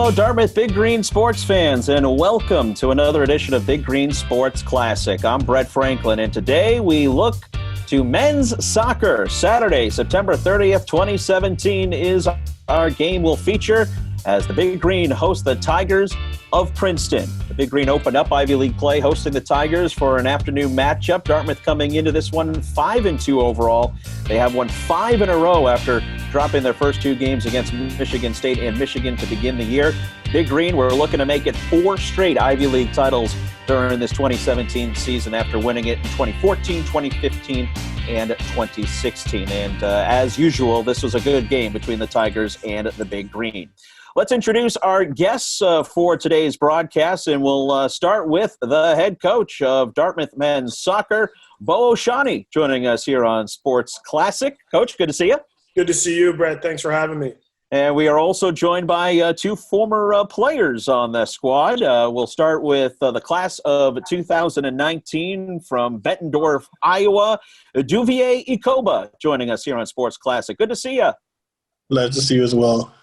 Hello, Dartmouth Big Green sports fans, and welcome to another edition of Big Green Sports Classic. I'm Brett Franklin, and today we look to men's soccer. Saturday, September 30th, 2017 is our game we'll feature as the Big Green host the Tigers of Princeton. The Big Green opened up Ivy League play hosting the Tigers for an afternoon matchup. Dartmouth coming into this one 5-2 overall. They have won 5 in a row after dropping their first 2 games against Michigan State and Michigan to begin the year. Big Green, we're looking to make it 4 straight Ivy League titles during this 2017 season after winning it in 2014, 2015, and 2016. And as usual, this was a good game between the Tigers and the Big Green. Let's introduce our guests for today's broadcast, and we'll start with the head coach of Dartmouth men's soccer, Bo O'Shaughnessy, joining us here on Sports Classic. Coach, good to see you. Good to see you, Brett. Thanks for having me. And we are also joined by 2 former players on the squad. We'll start with the class of 2019 from Bettendorf, Iowa, Duvier Ikoba, joining us here on Sports Classic. Good to see you. Glad to see you as well.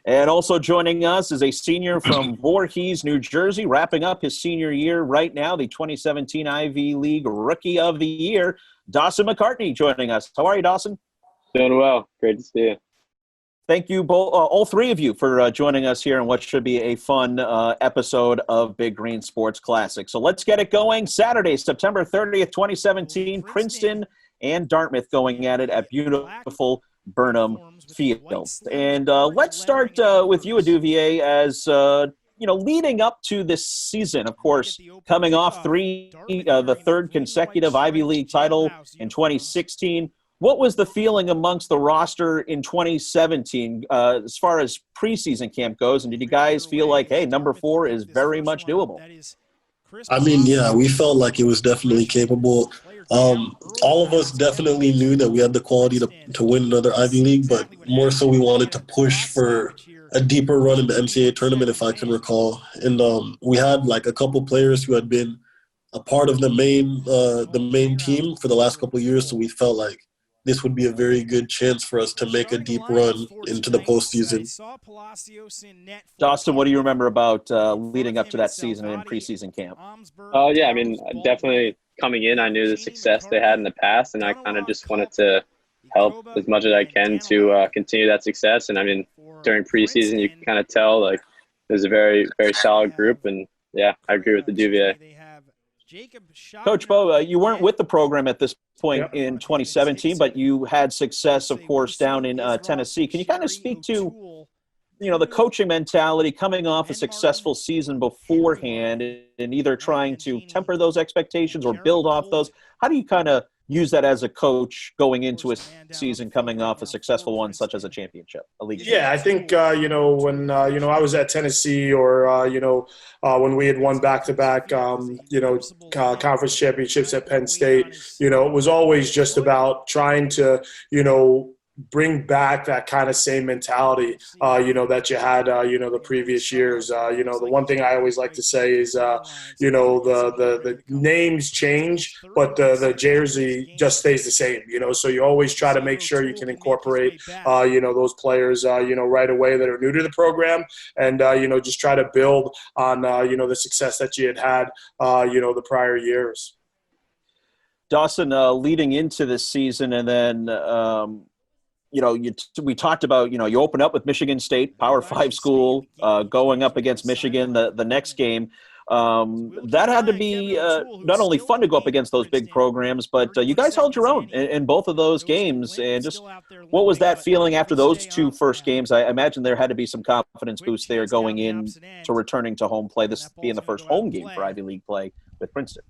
And also joining us is a senior from Voorhees, New Jersey, wrapping up his senior year right now, the 2017 Ivy League Rookie of the Year, Dawson McCartney, joining us. How are you, Dawson? Doing well. Great to see you. Thank you, both, all 3 of you, for joining us here in what should be a fun episode of Big Green Sports Classic. So let's get it going. Saturday, September 30th, 2017, Princeton and Dartmouth going at it at beautiful Burnham Field. And let's start with you, Duvier, as leading up to this season, of course, coming off the third consecutive Ivy League title in 2016. What was the feeling amongst the roster in 2017 as far as preseason camp goes? And did you guys feel like, hey, number 4 is very much doable? I mean, yeah, we felt like it was definitely capable. All of us definitely knew that we had the quality to win another Ivy League, but more so we wanted to push for a deeper run in the NCAA tournament, if I can recall. And we had like a couple players who had been a part of the main team for the last couple of years, so we felt like this would be a very good chance for us to make a deep run into the postseason. Dawson, what do you remember about leading up to that season in preseason camp? Yeah, I mean, definitely coming in, I knew the success they had in the past, and I kind of just wanted to help as much as I can to continue that success. And I mean, during preseason, you can kind of tell like there's a very, very solid group, and yeah, I agree with the Duvier. Coach Bo, you weren't with the program at this point in 2017, but you had success, of course, down in Tennessee. Can you kind of speak to, the coaching mentality coming off a successful season beforehand and either trying to temper those expectations or build off those? How do you kind of use that as a coach going into a season coming off a successful one such as a championship, a league? Yeah, I think, when, I was at Tennessee or, when we had won back-to-back, conference championships at Penn State, it was always just about trying to, bring back that kind of same mentality, that you had, the previous years. The one thing I always like to say is, the names change, but the jersey just stays the same, so you always try to make sure you can incorporate, those players, right away that are new to the program and, just try to build on, the success that you had, the prior years. Dawson, leading into this season and then, we talked about, you open up with Michigan State, Power 5 school, going up against Michigan the next game. That had to be not only fun to go up against those big programs, but you guys held your own in both of those games. And just what was that feeling after those 2 first games? I imagine there had to be some confidence boost there going in to returning to home play, this being the first home game for Ivy League play with Princeton.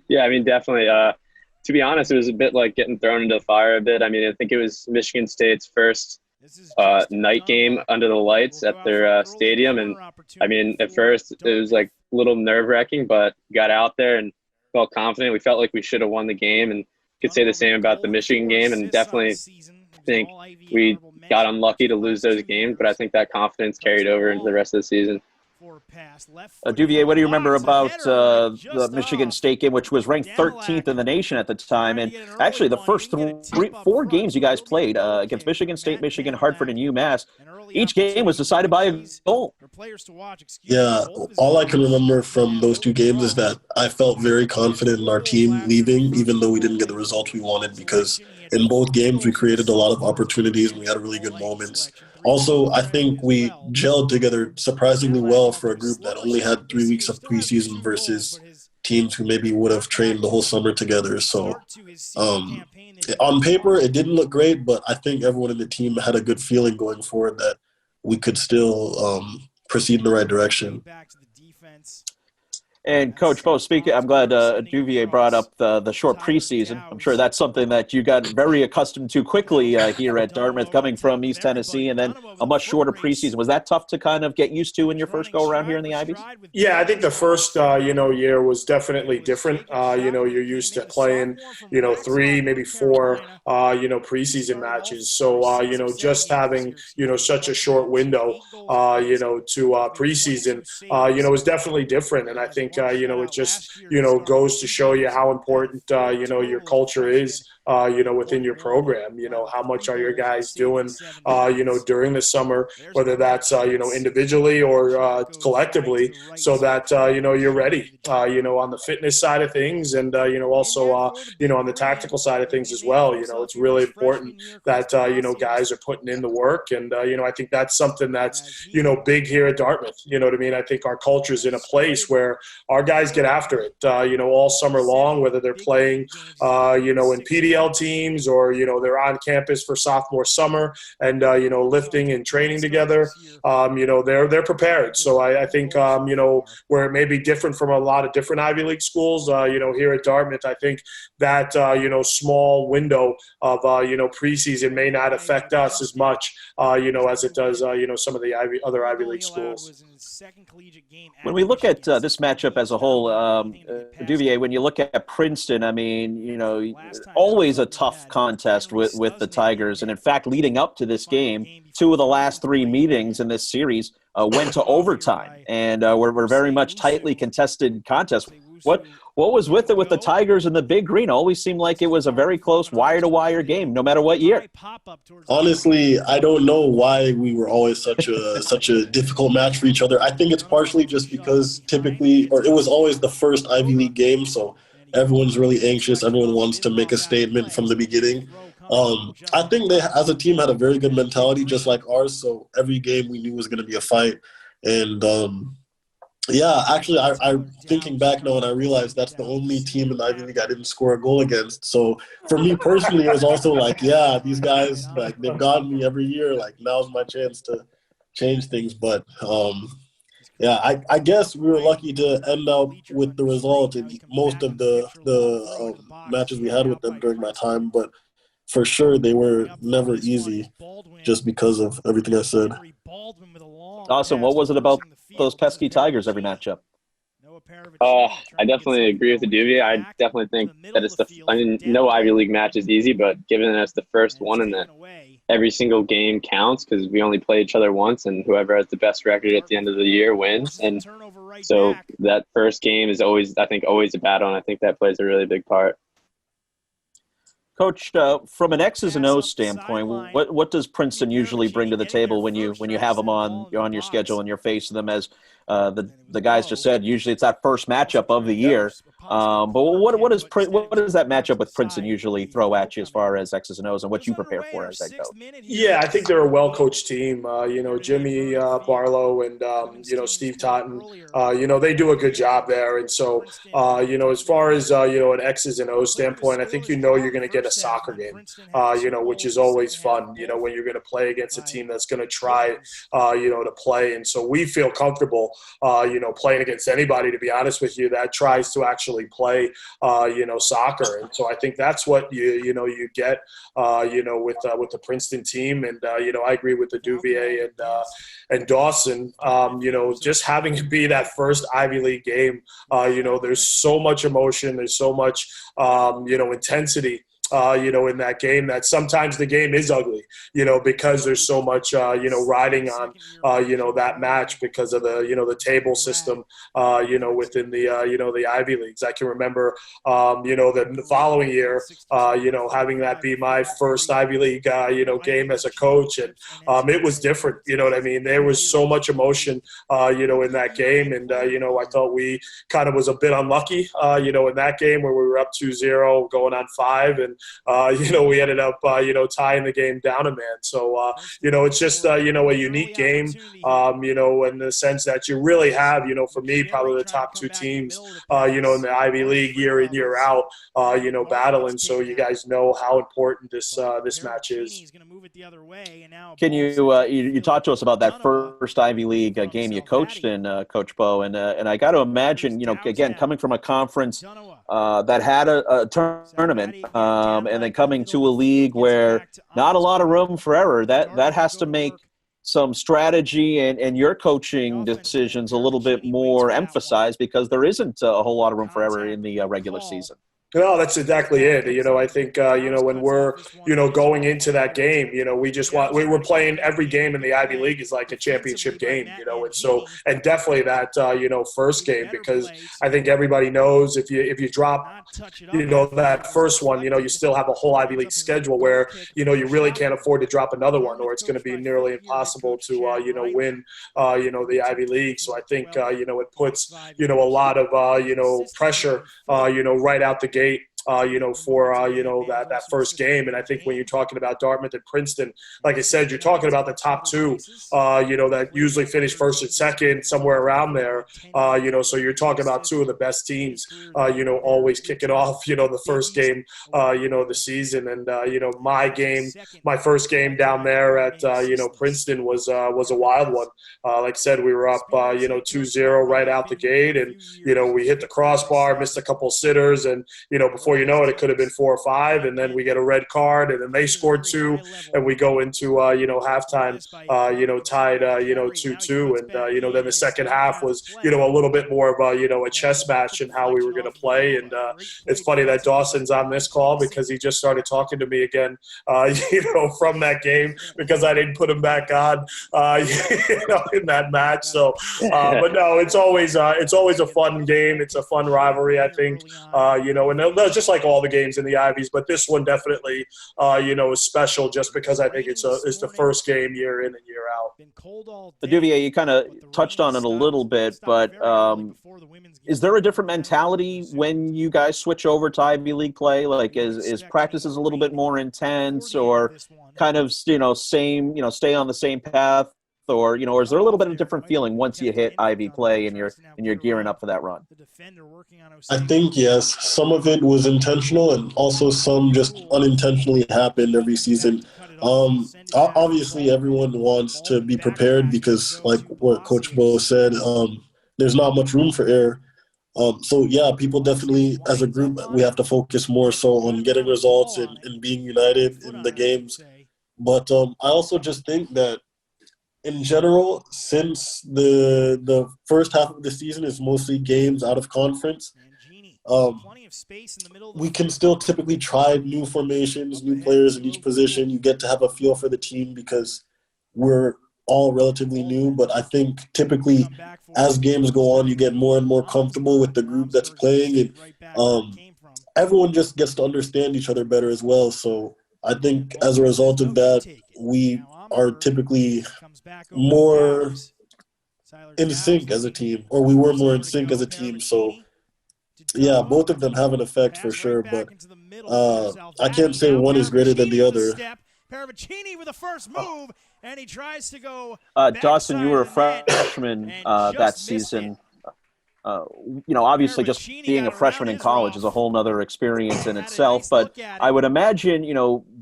Yeah, I mean, definitely. To be honest, it was a bit like getting thrown into the fire a bit. I mean, I think it was Michigan State's first night game under the lights at their stadium. And, I mean, at first it was like a little nerve-wracking, but got out there and felt confident. We felt like we should have won the game, and could say the same about the Michigan game. And definitely think we got unlucky to lose those games, but I think that confidence carried over into the rest of the season. Duvier, what do you remember about the Michigan State game, which was ranked 13th in the nation at the time? And actually, the first four games you guys played against Michigan State, Michigan, Hartford, and UMass, each game was decided by a goal. Yeah, all I can remember from those two games is that I felt very confident in our team leaving, even though we didn't get the results we wanted, because in both games we created a lot of opportunities and we had really good moments. Also, I think we gelled together surprisingly well for a group that only had 3 weeks of preseason versus teams who maybe would have trained the whole summer together. So on paper, it didn't look great, but I think everyone in the team had a good feeling going forward that we could still proceed in the right direction. And Coach Bo, I'm glad Duvier brought up the short preseason. I'm sure that's something that you got very accustomed to quickly here at Dartmouth, coming from East Tennessee, and then a much shorter preseason. Was that tough to kind of get used to in your first go around here in the Ivies? Yeah, I think the first year was definitely different. You're used to playing 3, maybe 4 preseason matches. So just having such a short window to preseason was definitely different. And I think it just, goes to show you how important, your culture is, within your program. How much are your guys doing, during the summer, whether that's, individually or collectively, so that, you're ready, on the fitness side of things and, also, on the tactical side of things as well. It's really important that, guys are putting in the work. And, I think that's something that's, big here at Dartmouth. You know what I mean? I think our culture is in a place where our guys get after it, all summer long, whether they're playing, in PDL teams or, they're on campus for sophomore summer and, lifting and training together. They're prepared. So I think, where it may be different from a lot of different Ivy League schools, here at Dartmouth, I think that, small window of, preseason may not affect us as much, as it does, some of the other Ivy League schools. When we look at this matchup as a whole, Duvier, when you look at Princeton, I mean, always a tough contest with the Tigers. And in fact, leading up to this game, 2 of the last 3 meetings in this series went to overtime and were very much tightly contested contests. What was with it with the Tigers and the Big Green? Always seemed like it was a very close wire-to-wire game, no matter what year. Honestly, I don't know why we were always such a difficult match for each other. I think it's partially just because it was always the first Ivy League game, so everyone's really anxious. Everyone wants to make a statement from the beginning. I think they, as a team, had a very good mentality, just like ours. So every game we knew was going to be a fight, and actually, I'm thinking back now and I realized that's the only team in the Ivy League I didn't score a goal against. So for me personally, it was also like, yeah, these guys, like, they've gotten me every year. Like, now's my chance to change things. But, I guess we were lucky to end up with the result in most of the matches we had with them during my time. But for sure, they were never easy just because of everything I said. Awesome. What was it about those pesky Tigers every matchup? I definitely agree with the Duvier. I definitely think that no Ivy League match is easy, but given that it's the first one and that every single game counts because we only play each other once and whoever has the best record at the end of the year wins. And so that first game is always a battle, and I think that plays a really big part. Coach, from an X's and O's standpoint, what does Princeton usually bring to the table when you have them on your schedule and you're facing them? As the guys just said, usually it's that first matchup of the year. But what does that matchup with Princeton usually throw at you as far as X's and O's and what you prepare for as head coach? Yeah, I think they're a well-coached team. Jimmy Barlow and Steve Totten. They do a good job there. And so as far as an X's and O's standpoint, I think you're going to get a soccer game, which is always fun. When you're going to play against a team that's going to try to play. And so we feel comfortable playing against anybody, to be honest with you, that tries to actually play, soccer. And so I think that's what you get, with the Princeton team. And, I agree with the Duvier and Dawson, just having it be that first Ivy League game, there's so much emotion. There's so much, intensity, in that game, that sometimes the game is ugly, because there's so much, riding on, that match because of the table system, within the Ivy Leagues. I can remember, the following year, having that be my first Ivy League, game as a coach. And it was different, you know what I mean? There was so much emotion, in that game. And, I thought we kind of was a bit unlucky, in that game where we were up 2-0 going on 5. And, we ended up, tying the game down a man. So, it's just, a unique game, in the sense that you really have, for me, probably the top 2 teams, in the Ivy League year in, year out, battling. So you guys know how important this match is. Can you talk to us about that first Ivy League game you coached in, Coach Bo? And I got to imagine, again, coming from a conference that had a tournament, and then coming to a league where not a lot of room for error, that has to make some strategy and your coaching decisions a little bit more emphasized, because there isn't a whole lot of room for error in the regular season. No, that's exactly it. I think, when we're, going into that game, we were playing every game in the Ivy League is like a championship game, and definitely that, first game, because I think everybody knows if you drop, that first one, you still have a whole Ivy League schedule where, you really can't afford to drop another one, or it's going to be nearly impossible to, win, the Ivy League. So I think, it puts, a lot of, pressure, right out the gate, for, that first game. And I think when you're talking about Dartmouth and Princeton, like I said, you're talking about the top 2, that usually finish first and second, somewhere around there. So you're talking about 2 of the best teams, always kicking off, the first game, the season. And, my first game down there at, Princeton was a wild one. Like I said, we were up, 2-0 right out the gate. And, we hit the crossbar, missed a couple sitters. And, before you know it, it could have been 4 or 5, and then we get a red card, and then they scored 2, and we go into halftime, tied 2-2, and then the second half was a little bit more of a chess match in how we were going to play. And it's funny that Dawson's on this call because he just started talking to me again, from that game, because I didn't put him back on, in that match. So, but no, it's always a fun game. It's a fun rivalry, I think, and just like all the games in the Ivies, but this one definitely, is special just because I think it's the first game year in and year out. Duvier, you kind of touched on it a little bit, but is there a different mentality when you guys switch over to Ivy League play? Like, is practices a little bit more intense, or kind of, same, stay on the same path? Or or is there a little bit of a different feeling once you hit Ivy play and you're gearing up for that run? I think yes, some of it was intentional, and also some just unintentionally happened every season. Obviously, everyone wants to be prepared because, like what Coach Bo said, there's not much room for error. So yeah, people definitely, as a group, we have to focus more so on getting results and being united in the games. But I also just think that, in general, since the first half of the season is mostly games out of conference, we can still typically try new formations, new players in each position. You get to have a feel for the team because we're all relatively new. But I think typically as games go on, you get more and more comfortable with the group that's playing. And everyone just gets to understand each other better as well. So I think as a result of that, we are typically more in sync as a team, or we were more in sync as a team. So yeah, both of them have an effect for sure, but I can't say one is greater than the other. With the first move, and he tries to go. Dawson, you were a freshman that season. Obviously just being a freshman in college is a whole nother experience in itself. But I would imagine,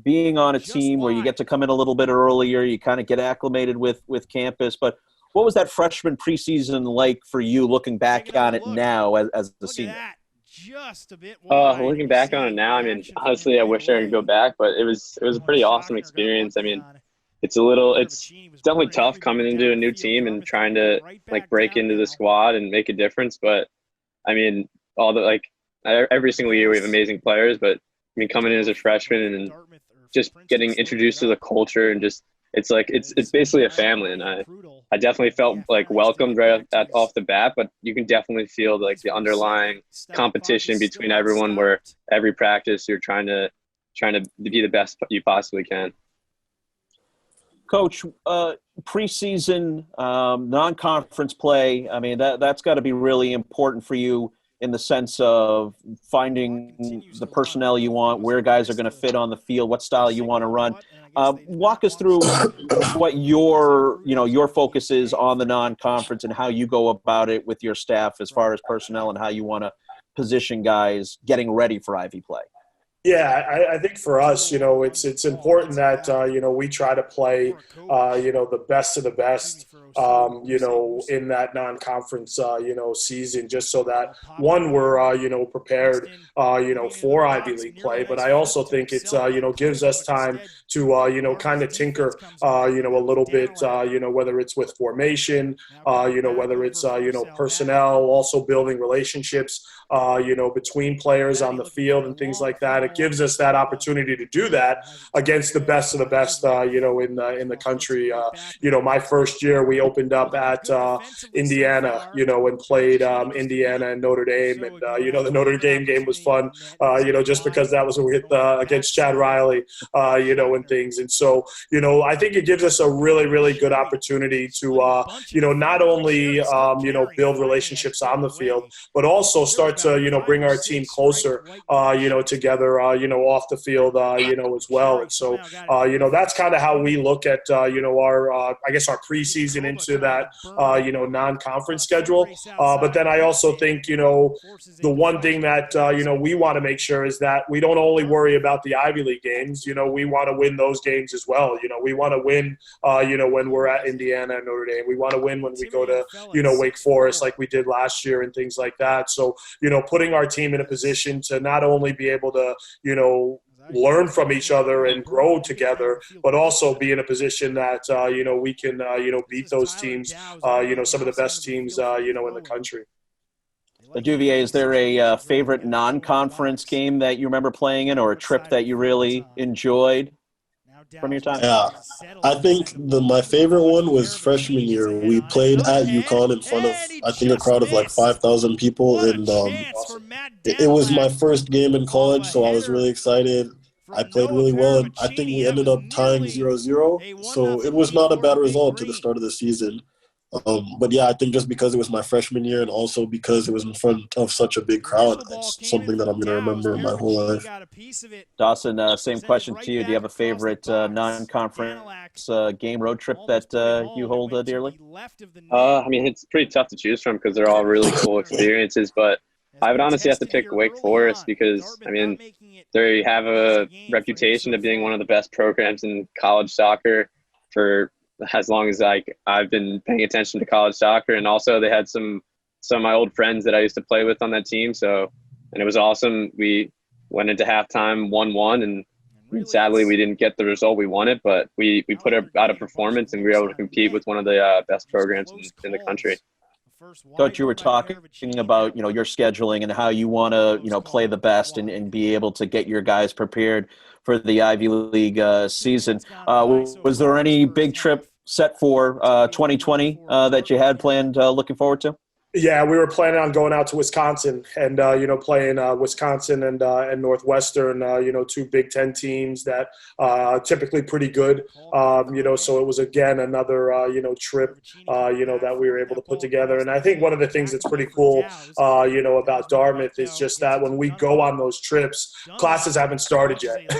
being on a team where you get to come in a little bit earlier, you kind of get acclimated with campus. But what was that freshman preseason like for you, looking back on it now as a senior? Looking back on it now, I mean, honestly, I wish I could go back, but it was a pretty awesome experience. I mean, it's definitely tough coming into a new team and trying to break into the squad and make a difference. But I mean, every single year we have amazing players, but mean, coming in as a freshman and just getting introduced to the culture and just it's basically a family, and I definitely felt like welcomed right off the bat, but you can definitely feel like the underlying competition between everyone, where every practice you're trying to be the best you possibly can. Coach, preseason non-conference play, I mean, that's got to be really important for you in the sense of finding the personnel you want, where guys are going to fit on the field, what style you want to run. Walk us through what your focus is on the non-conference and how you go about it with your staff as far as personnel and how you want to position guys getting ready for Ivy play. Yeah, I think for us, it's important that, we try to play, the best of the best, in that non-conference, season, just so that, one, we're, prepared, for Ivy League play. But I also think it's, gives us time to, kind of tinker, a little bit, whether it's with formation, whether it's, personnel, also building relationships, between players on the field and things like that. It gives us that opportunity to do that against the best of the best, in the country. My first year we opened up at Indiana, and played Indiana and Notre Dame. And, the Notre Dame game was fun, just because that was with against Chad Riley, and things. And so, I think it gives us a really, really good opportunity to, not only, build relationships on the field, but also start to, bring our team closer, together, off the field, as well. And so, that's kind of how we look at, our, I guess our preseason into that, non-conference schedule. But then I also think, the one thing that, we want to make sure is that we don't only worry about the Ivy League games. We want to win those games as well. We want to win, when we're at Indiana and Notre Dame. We want to win when we go to, Wake Forest like we did last year and things like that. So, putting our team in a position to not only be able to, learn from each other and grow together, but also be in a position that, we can, beat those teams, some of the best teams, in the country. Duvier, is there a favorite non-conference game that you remember playing in, or a trip that you really enjoyed from your time? Yeah, I think my favorite one was freshman year. We played at UConn in front of, I think, a crowd of like 5,000 people, and it was my first game in college, so I was really excited. I played really well, and I think we ended up tying 0-0, so it was not a bad result to the start of the season. But yeah, I think just because it was my freshman year and also because it was in front of such a big crowd, it's something that I'm going to remember my whole life. Dawson, same question to you. Do you have a favorite non-conference game road trip that you hold dearly? I mean, it's pretty tough to choose from because they're all really cool experiences, but I would honestly have to pick Wake Forest because, I mean, they have a reputation of being one of the best programs in college soccer for as long as I've been paying attention to college soccer. And also they had some of my old friends that I used to play with on that team. And it was awesome. We went into halftime 1-1, and sadly we didn't get the result we wanted, but we put out a performance and we were able to compete with one of the best programs in the country. Coach, you were talking about, your scheduling and how you want to, play the best and be able to get your guys prepared for the Ivy League season. Was there any big trip set for 2020 that you had planned looking forward to? Yeah, we were planning on going out to Wisconsin and, playing Wisconsin and Northwestern, two Big Ten teams that typically pretty good, so it was, again, another, trip, that we were able to put together. And I think one of the things that's pretty cool, about Dartmouth is just that when we go on those trips, classes haven't started yet,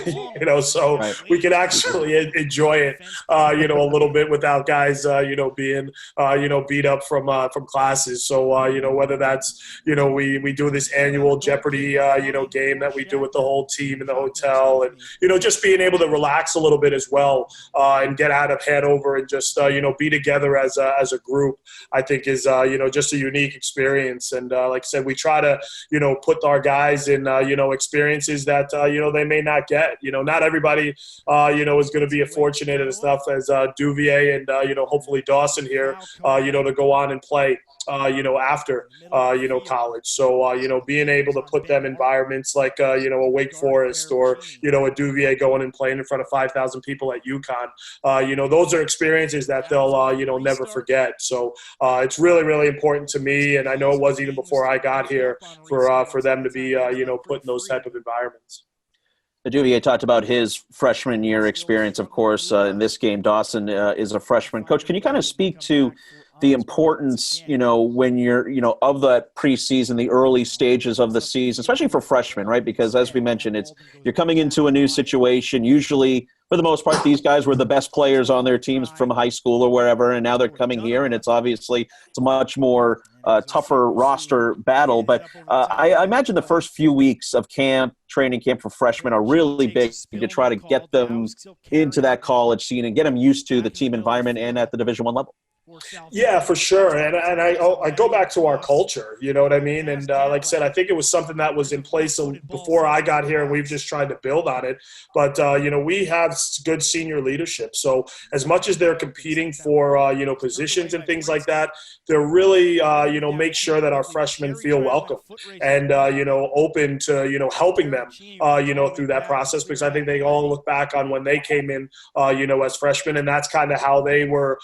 so right. We can actually enjoy it, a little bit without guys, being, beat up from classes. So, whether that's, we do this annual Jeopardy, game that we do with the whole team in the hotel, and, just being able to relax a little bit as well, and get out of Hanover and just, be together as a group, I think is, just a unique experience. And like I said, we try to, put our guys in, experiences that, they may not get. Not everybody, is going to be as fortunate and stuff as Duvier and, hopefully Dawson here, to go on and play, after, college. So, being able to put them environments like, a Wake Forest or, a Duvier going and playing in front of 5,000 people at UConn, those are experiences that they'll, never forget. So it's really, really important to me. And I know it was even before I got here for them to be, put in those type of environments. Duvier talked about his freshman year experience, of course. In this game, Dawson is a freshman. Coach, can you kind of speak to the importance, when you're, of that preseason, the early stages of the season, especially for freshmen, right? Because as we mentioned, you're coming into a new situation. Usually, for the most part, these guys were the best players on their teams from high school or wherever, and now they're coming here, and it's a much more tougher roster battle. But I imagine the first few weeks of training camp for freshmen are really big to try to get them into that college scene and get them used to the team environment and at the Division I level. Yeah, for sure. And I go back to our culture, you know what I mean? And like I said, I think it was something that was in place before I got here, and we've just tried to build on it. But, we have good senior leadership. So as much as they're competing for, positions and things like that, they're really, make sure that our freshmen feel welcome and, open to, helping them, through that process, because I think they all look back on when they came in, as freshmen, and that's kind of how they were,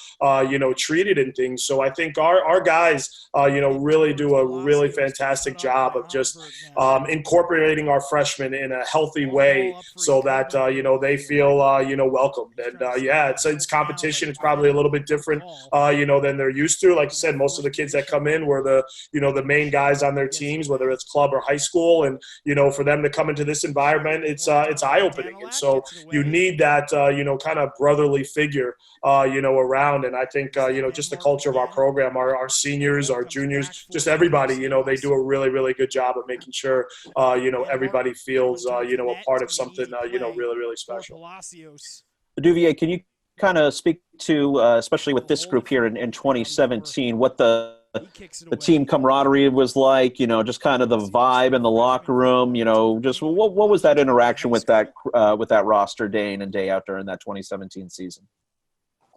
treated and things. So I think our guys, really do a really fantastic job of just incorporating our freshmen in a healthy way so that, they feel, welcomed. And, it's competition. It's probably a little bit different, than they're used to. Like I said, most of the kids that come in were the main guys on their teams, whether it's club or high school. And, for them to come into this environment, it's eye-opening. And so you need that, kind of brotherly figure, around. And I think, just the culture of our program, our seniors, our juniors, just everybody, they do a really, really good job of making sure, everybody feels, a part of something, really, really special. Duvier, can you kind of speak to, especially with this group here in 2017, what the team camaraderie was like, just kind of the vibe in the locker room, just what was that interaction with that roster day in and day out during that 2017 season?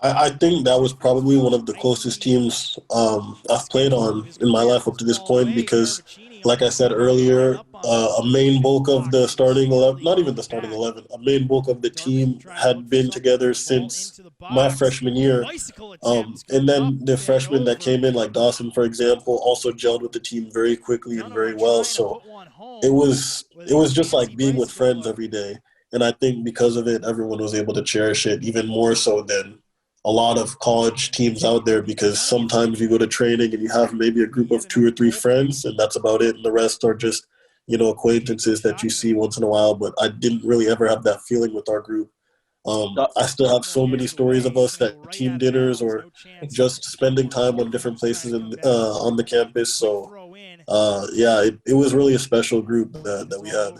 I think that was probably one of the closest teams I've played on in my life up to this point because, like I said earlier, a main bulk of the starting 11, not even the starting 11, a main bulk of the team had been together since my freshman year. And then the freshmen that came in, like Dawson, for example, also gelled with the team very quickly and very well. So it was just like being with friends every day. And I think because of it, everyone was able to cherish it even more so than a lot of college teams out there, because sometimes you go to training and you have maybe a group of 2 or 3 friends and that's about it. And the rest are just, acquaintances that you see once in a while. But I didn't really ever have that feeling with our group. I still have so many stories of us at team dinners or just spending time on different places on the campus. So, it was really a special group that we had.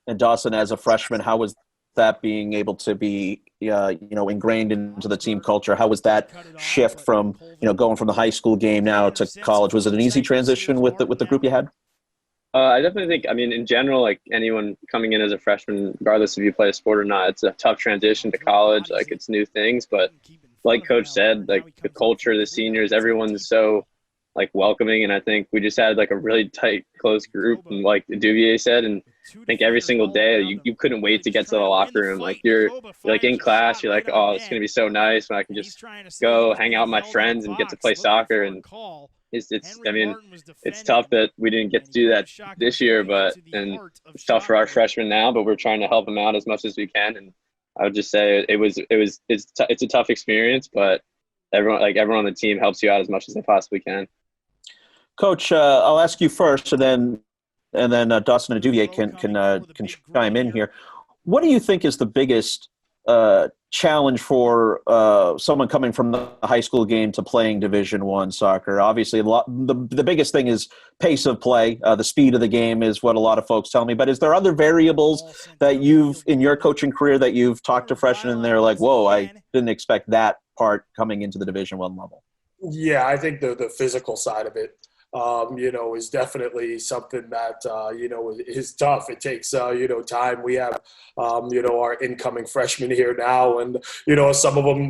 And Dawson, as a freshman, how was that being able to be, ingrained into the team culture? How was that shift from, going from the high school game now to college? Was it an easy transition with the group you had? I definitely think, in general, like anyone coming in as a freshman, regardless if you play a sport or not, it's a tough transition to college. Like, it's new things, but like Coach said, like the culture, the seniors, everyone's so like welcoming. And I think we just had like a really tight, close group. And like Duvier said, and I think every single day you couldn't wait to get to the locker room. Like you're like in class, you're like, oh, it's going to be so nice when I can just go hang out with my friends and get to play soccer. And it's tough that we didn't get to do that this year, and it's tough for our freshmen now, but we're trying to help them out as much as we can. And I would just say it's a tough experience, but everyone on the team helps you out as much as they possibly can. Coach, I'll ask you first, and then Dawson and Duvier can chime in here. What do you think is the biggest challenge for someone coming from the high school game to playing Division I soccer? Obviously, the biggest thing is pace of play. The speed of the game is what a lot of folks tell me. But is there other variables that in your coaching career that you've talked to freshmen and they're like, whoa, I didn't expect that part coming into the Division I level? Yeah, I think the physical side of it. is definitely something that, is tough. It takes, time. We have, our incoming freshmen here now, and, some of them,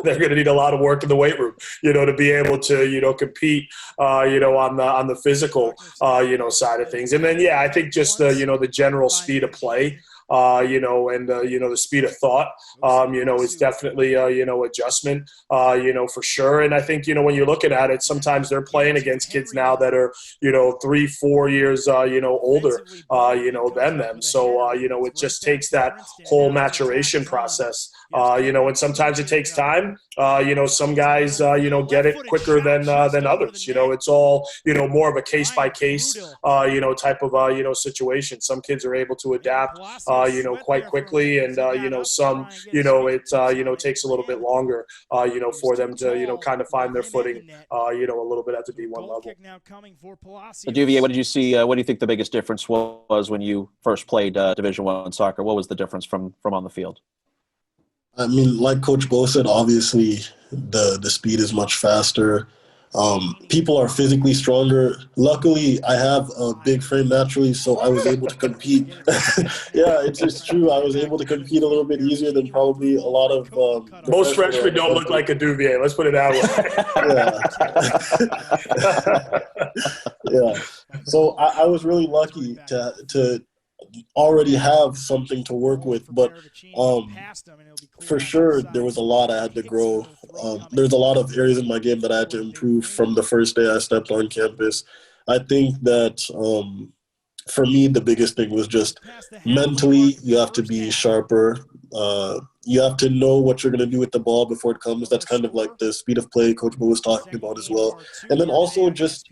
they're going to need a lot of work in the weight room, to be able to, compete, on the physical, side of things. And then, yeah, I think just the general speed of play, and the speed of thought, is definitely adjustment, for sure. And I think when you're looking at it, sometimes they're playing against kids now that are 3-4 years older than them. So it just takes that whole maturation process, and sometimes it takes time. Some guys get it quicker than others. It's all more of a case by case type of situation. Some kids are able to adapt quite quickly, and some it takes a little bit longer for them to kind of find their footing a little bit at the D1 level. Duvier, what did you see? What do you think the biggest difference was when you first played Division I soccer? What was the difference from on the field? I mean, like Coach Bo said, obviously the speed is much faster. People are physically stronger. Luckily, I have a big frame naturally, so I was able to compete. Yeah, it's true. I was able to compete a little bit easier than probably a lot of most freshmen don't look like a Duvier. Let's put it that way. Yeah. So I was really lucky to already have something to work with, but for sure there was a lot I had to grow. There's a lot of areas in my game that I had to improve from the first day I stepped on campus. I think that for me the biggest thing was just mentally you have to be sharper. You have to know what you're going to do with the ball before it comes. That's kind of like the speed of play Coach Bo was talking about as well. And then also just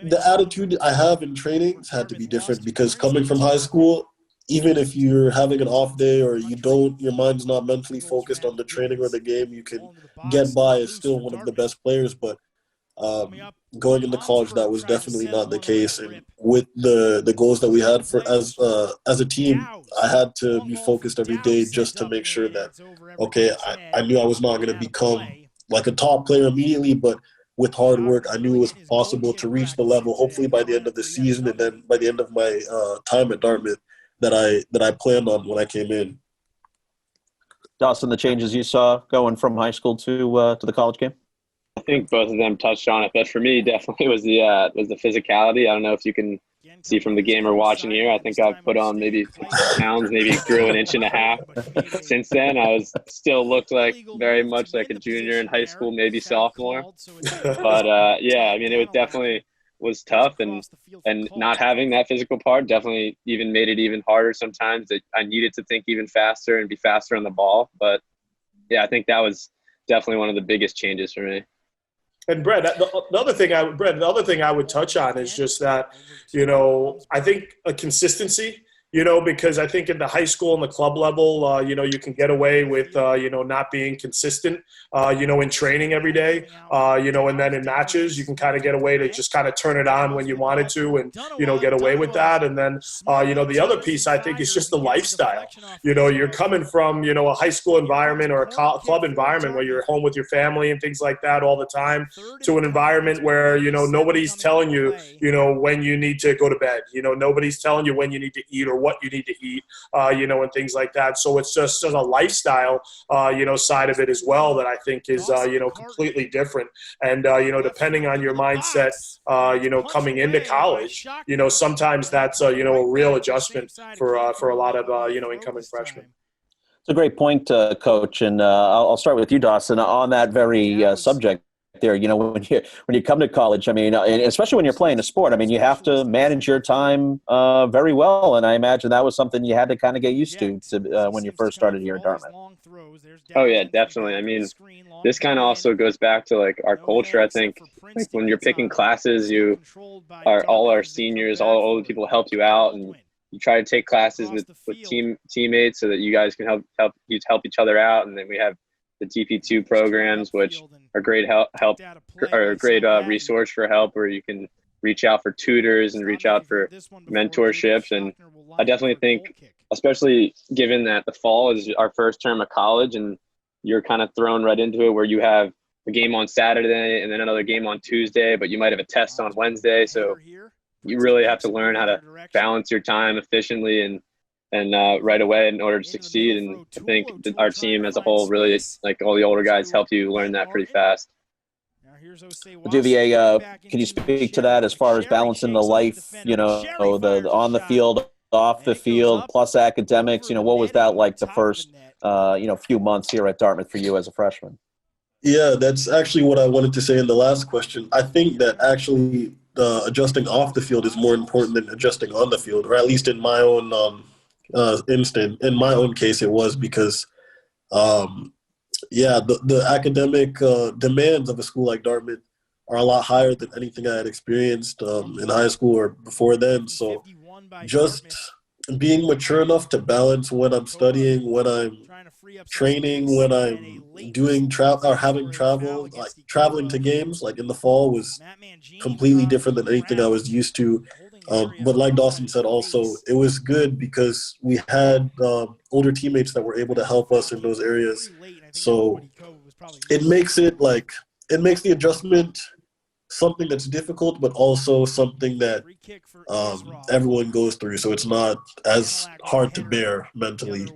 the attitude I have in trainings had to be different, because coming from high school, even if you're having an off day or your mind's not mentally focused on the training or the game, you can get by as still one of the best players. But going into college, that was definitely not the case. And with the goals that we had for as a team, I had to be focused every day just to make sure that, okay, I knew I was not going to become like a top player immediately, but with hard work, I knew it was possible to reach the level, hopefully by the end of the season, and then by the end of my time at Dartmouth that I planned on when I came in. Dawson, the changes you saw going from high school to the college game? I think both of them touched on it, but for me, definitely was the physicality. I don't know if you can see from the game or watching here. I think I've put on maybe 50 pounds, maybe grew an inch and a half. Since then, I still looked like very much like a junior in high school, maybe sophomore. But yeah, I mean, it definitely was tough, and not having that physical part definitely even made it even harder sometimes. That I needed to think even faster and be faster on the ball. But yeah, I think that was definitely one of the biggest changes for me. And Brett, the other thing I would touch on is just that, I think a consistency, because I think in the high school and the club level, you can get away with, not being consistent, in training every day, and then in matches, you can kind of get away to just kind of turn it on when you wanted to and, get away with that. And then, the other piece I think is just the lifestyle. You're coming from, a high school environment or a club environment where you're at home with your family and things like that all the time, to an environment where, nobody's telling you, when you need to go to bed, nobody's telling you when you need to eat or what you need to eat, and things like that. So it's just a lifestyle, side of it as well that I think is, completely different. And, depending on your mindset, coming into college, sometimes that's, a real adjustment for a lot of, incoming freshmen. It's a great point, Coach. And I'll start with you, Dawson, on that very subject there. When you come to college, I mean, and especially when you're playing a sport, I mean, you have to manage your time very well. And I imagine that was something you had to kind of get used to when you first started here at Dartmouth. Oh, yeah, definitely. I mean, this kind of also goes back to like our culture. I think like when you're picking classes, all our seniors, all the people help you out, and you try to take classes with teammates so that you guys can help each other out. And then we have the TP2 programs, which are great resource for help, where you can reach out for tutors and reach out for mentorships. And I definitely think, especially given that the fall is our first term of college and you're kind of thrown right into it, where you have a game on Saturday and then another game on Tuesday, but you might have a test on Wednesday. So you really have to learn how to balance your time efficiently and right away in order to succeed. And I think that our team as a whole really, like all the older guys, helped you learn that pretty fast. Duvier, can you speak to that as far as balancing the life, the on the field, off the field, plus academics? What was that like the first, few months here at Dartmouth for you as a freshman? Yeah, that's actually what I wanted to say in the last question. I think that actually adjusting off the field is more important than adjusting on the field, or at least in my own instant. In my own case, it was because, the academic demands of a school like Dartmouth are a lot higher than anything I had experienced in high school or before then. So just being mature enough to balance when I'm studying, when I'm training, when I'm doing having travel, like traveling to games, like in the fall, was completely different than anything I was used to. But like Dawson said, also it was good because we had older teammates that were able to help us in those areas. So it makes the adjustment something that's difficult, but also something that everyone goes through. So it's not as hard to bear mentally.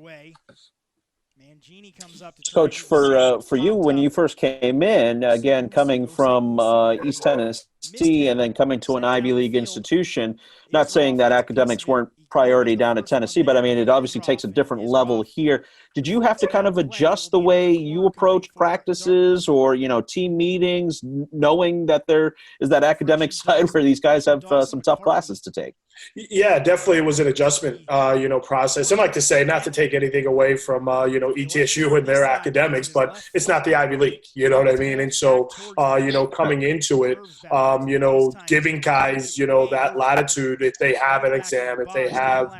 Coach, for you, when you first came in, again, coming from East Tennessee and then coming to an Ivy League institution, not saying that academics weren't priority down at Tennessee, but I mean, it obviously takes a different level here. Did you have to kind of adjust the way you approach practices or, team meetings, knowing that there is that academic side where these guys have some tough classes to take? Yeah, definitely it was an adjustment, process. And like to say, not to take anything away from, ETSU and their academics, but it's not the Ivy League, you know what I mean? And so, coming into it, giving guys, that latitude if they have an exam, if they have,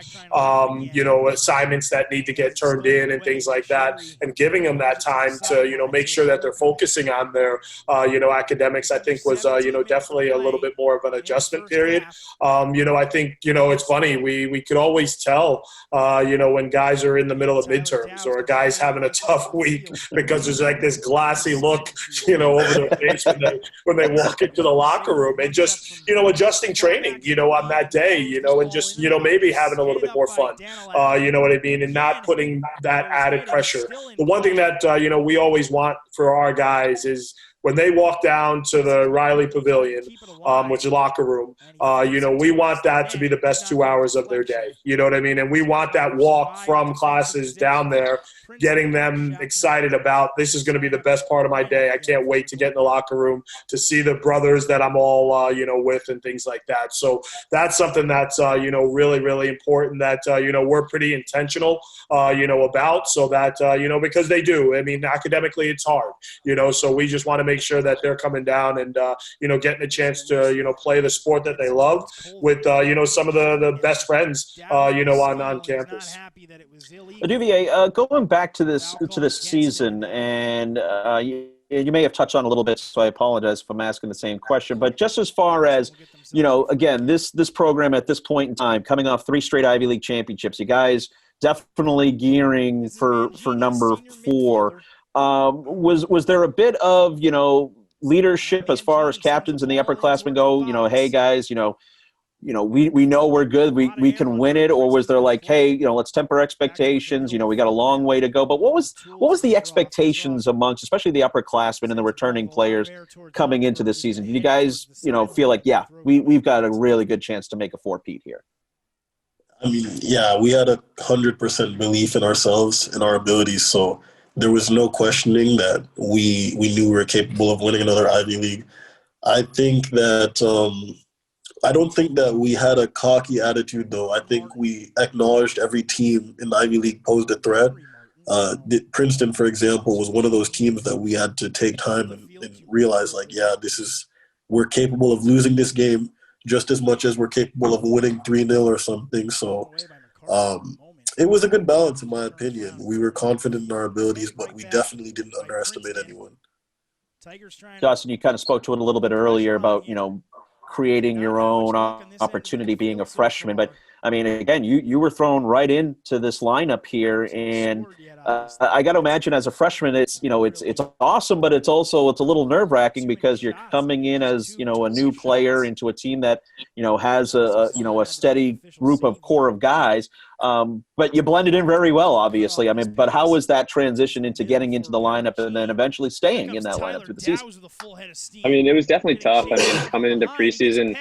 assignments that need to get turned in and things like that, and giving them that time to, make sure that they're focusing on their, academics, I think was, definitely a little bit more of an adjustment period. I think, it's funny. We could always tell, when guys are in the middle of midterms or a guy's having a tough week because there's like this glassy look, over their face when they walk into the locker room, and just, adjusting training, on that day, and just, maybe having a little bit more fun, you know what I mean? And not putting that added pressure. The one thing that, we always want for our guys is, when they walk down to the Riley Pavilion, which is locker room, we want that to be the best 2 hours of their day. You know what I mean? And we want that walk from classes down there, getting them excited about, this is going to be the best part of my day. I can't wait to get in the locker room to see the brothers that I'm all, with and things like that. So that's something that's, really, really important that, we're pretty intentional, about, so that, because they do. I mean, academically it's hard, so we just want to make sure that they're coming down and, getting a chance to, play the sport that they love with, some of the best friends, on campus. Duvier, going back to this season, and you may have touched on a little bit, so I apologize if I'm asking the same question. But just as far as, again, this program at this point in time, coming off 3 straight Ivy League championships, you guys definitely gearing for number 4. Was there a bit of, leadership as far as captains and the upperclassmen go, hey guys, we know we're good, we can win it? Or was there like, hey, let's temper expectations, we got a long way to go? But what was the expectations amongst, especially the upperclassmen and the returning players coming into this season? Did you guys, feel like, yeah, we've got a really good chance to make a four-peat here? I mean, yeah, we had 100% belief in ourselves and our abilities, so there was no questioning that we knew we were capable of winning another Ivy League. I think that I don't think that we had a cocky attitude, though. I think we acknowledged every team in the Ivy League posed a threat. Princeton, for example, was one of those teams that we had to take time and realize, like, yeah, we're capable of losing this game just as much as we're capable of winning 3-0 or something. So it was a good balance, in my opinion. We were confident in our abilities, but we definitely didn't underestimate anyone. Dawson, you kind of spoke to it a little bit earlier about, creating your own opportunity being a freshman. But I mean, again, you were thrown right into this lineup here, and I got to imagine as a freshman, it's awesome, but it's a little nerve wracking because you're coming in as a new player into a team that has a steady group of core of guys. But you blended in very well, obviously. I mean, but how was that transition into getting into the lineup and then eventually staying in that lineup through the season? I mean, it was definitely tough. I mean, coming into preseason,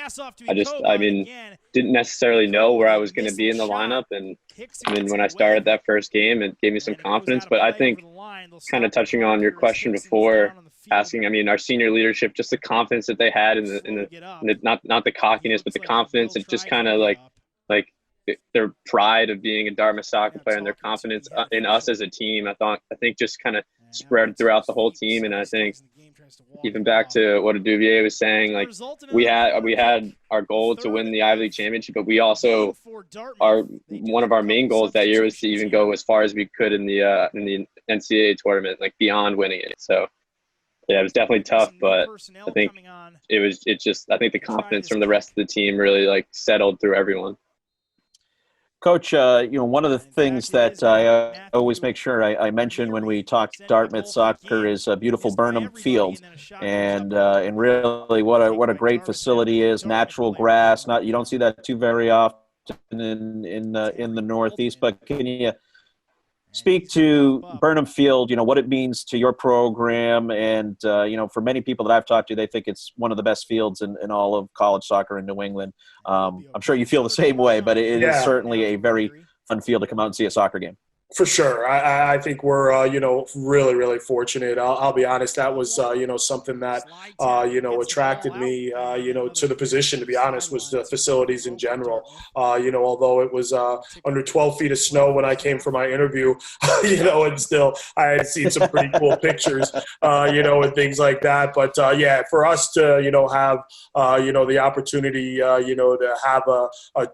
I mean, didn't necessarily know where I was going to be in the lineup. And I mean, when I started that first game, it gave me some confidence. But I think, kind of touching on your question before, asking, I mean, our senior leadership, just the confidence that they had in the not the cockiness, but the confidence, and just kind of like their pride of being a Dartmouth soccer player and their confidence in us as a team. I think just kind of spread throughout the whole team. And I think even back to what Duvier was saying, like we had our goal to win the Ivy League championship, but we also one of our main goals that year was to even go as far as we could in the NCAA tournament, like beyond winning it. So yeah, it was definitely tough, but I think I think the confidence from the rest of the team really like settled through everyone. Coach, one of the things that I always make sure I mention when we talk Dartmouth soccer is a beautiful Burnham Field, and really what a great facility is. Natural grass, you don't see that too very often in the Northeast. But can you speak to Burnham Field, what it means to your program, and for many people that I've talked to, they think it's one of the best fields in all of college soccer in New England. I'm sure you feel the same way, but it is certainly a very fun field to come out and see a soccer game. For sure. I think we're, really, really fortunate. I'll be honest. That was, something that, attracted me, to the position, to be honest, was the facilities in general. Although it was under 12 feet of snow when I came for my interview, and still I had seen some pretty cool pictures, and things like that. But, for us to, have, the opportunity, to have a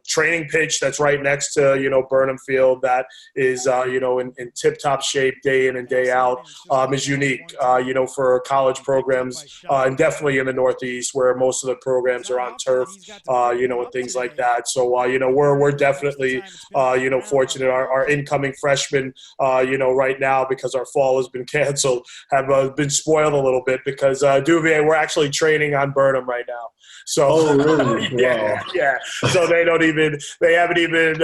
training pitch that's right next to, Burnham Field that is, in tip-top shape day in and day out is unique, for college programs, and definitely in the Northeast where most of the programs are on turf, and things like that. So, we're definitely, fortunate. Our incoming freshmen, right now, because our fall has been canceled, have been spoiled a little bit because Duvier, we're actually training on Burnham right now. So, really? yeah. So they haven't even,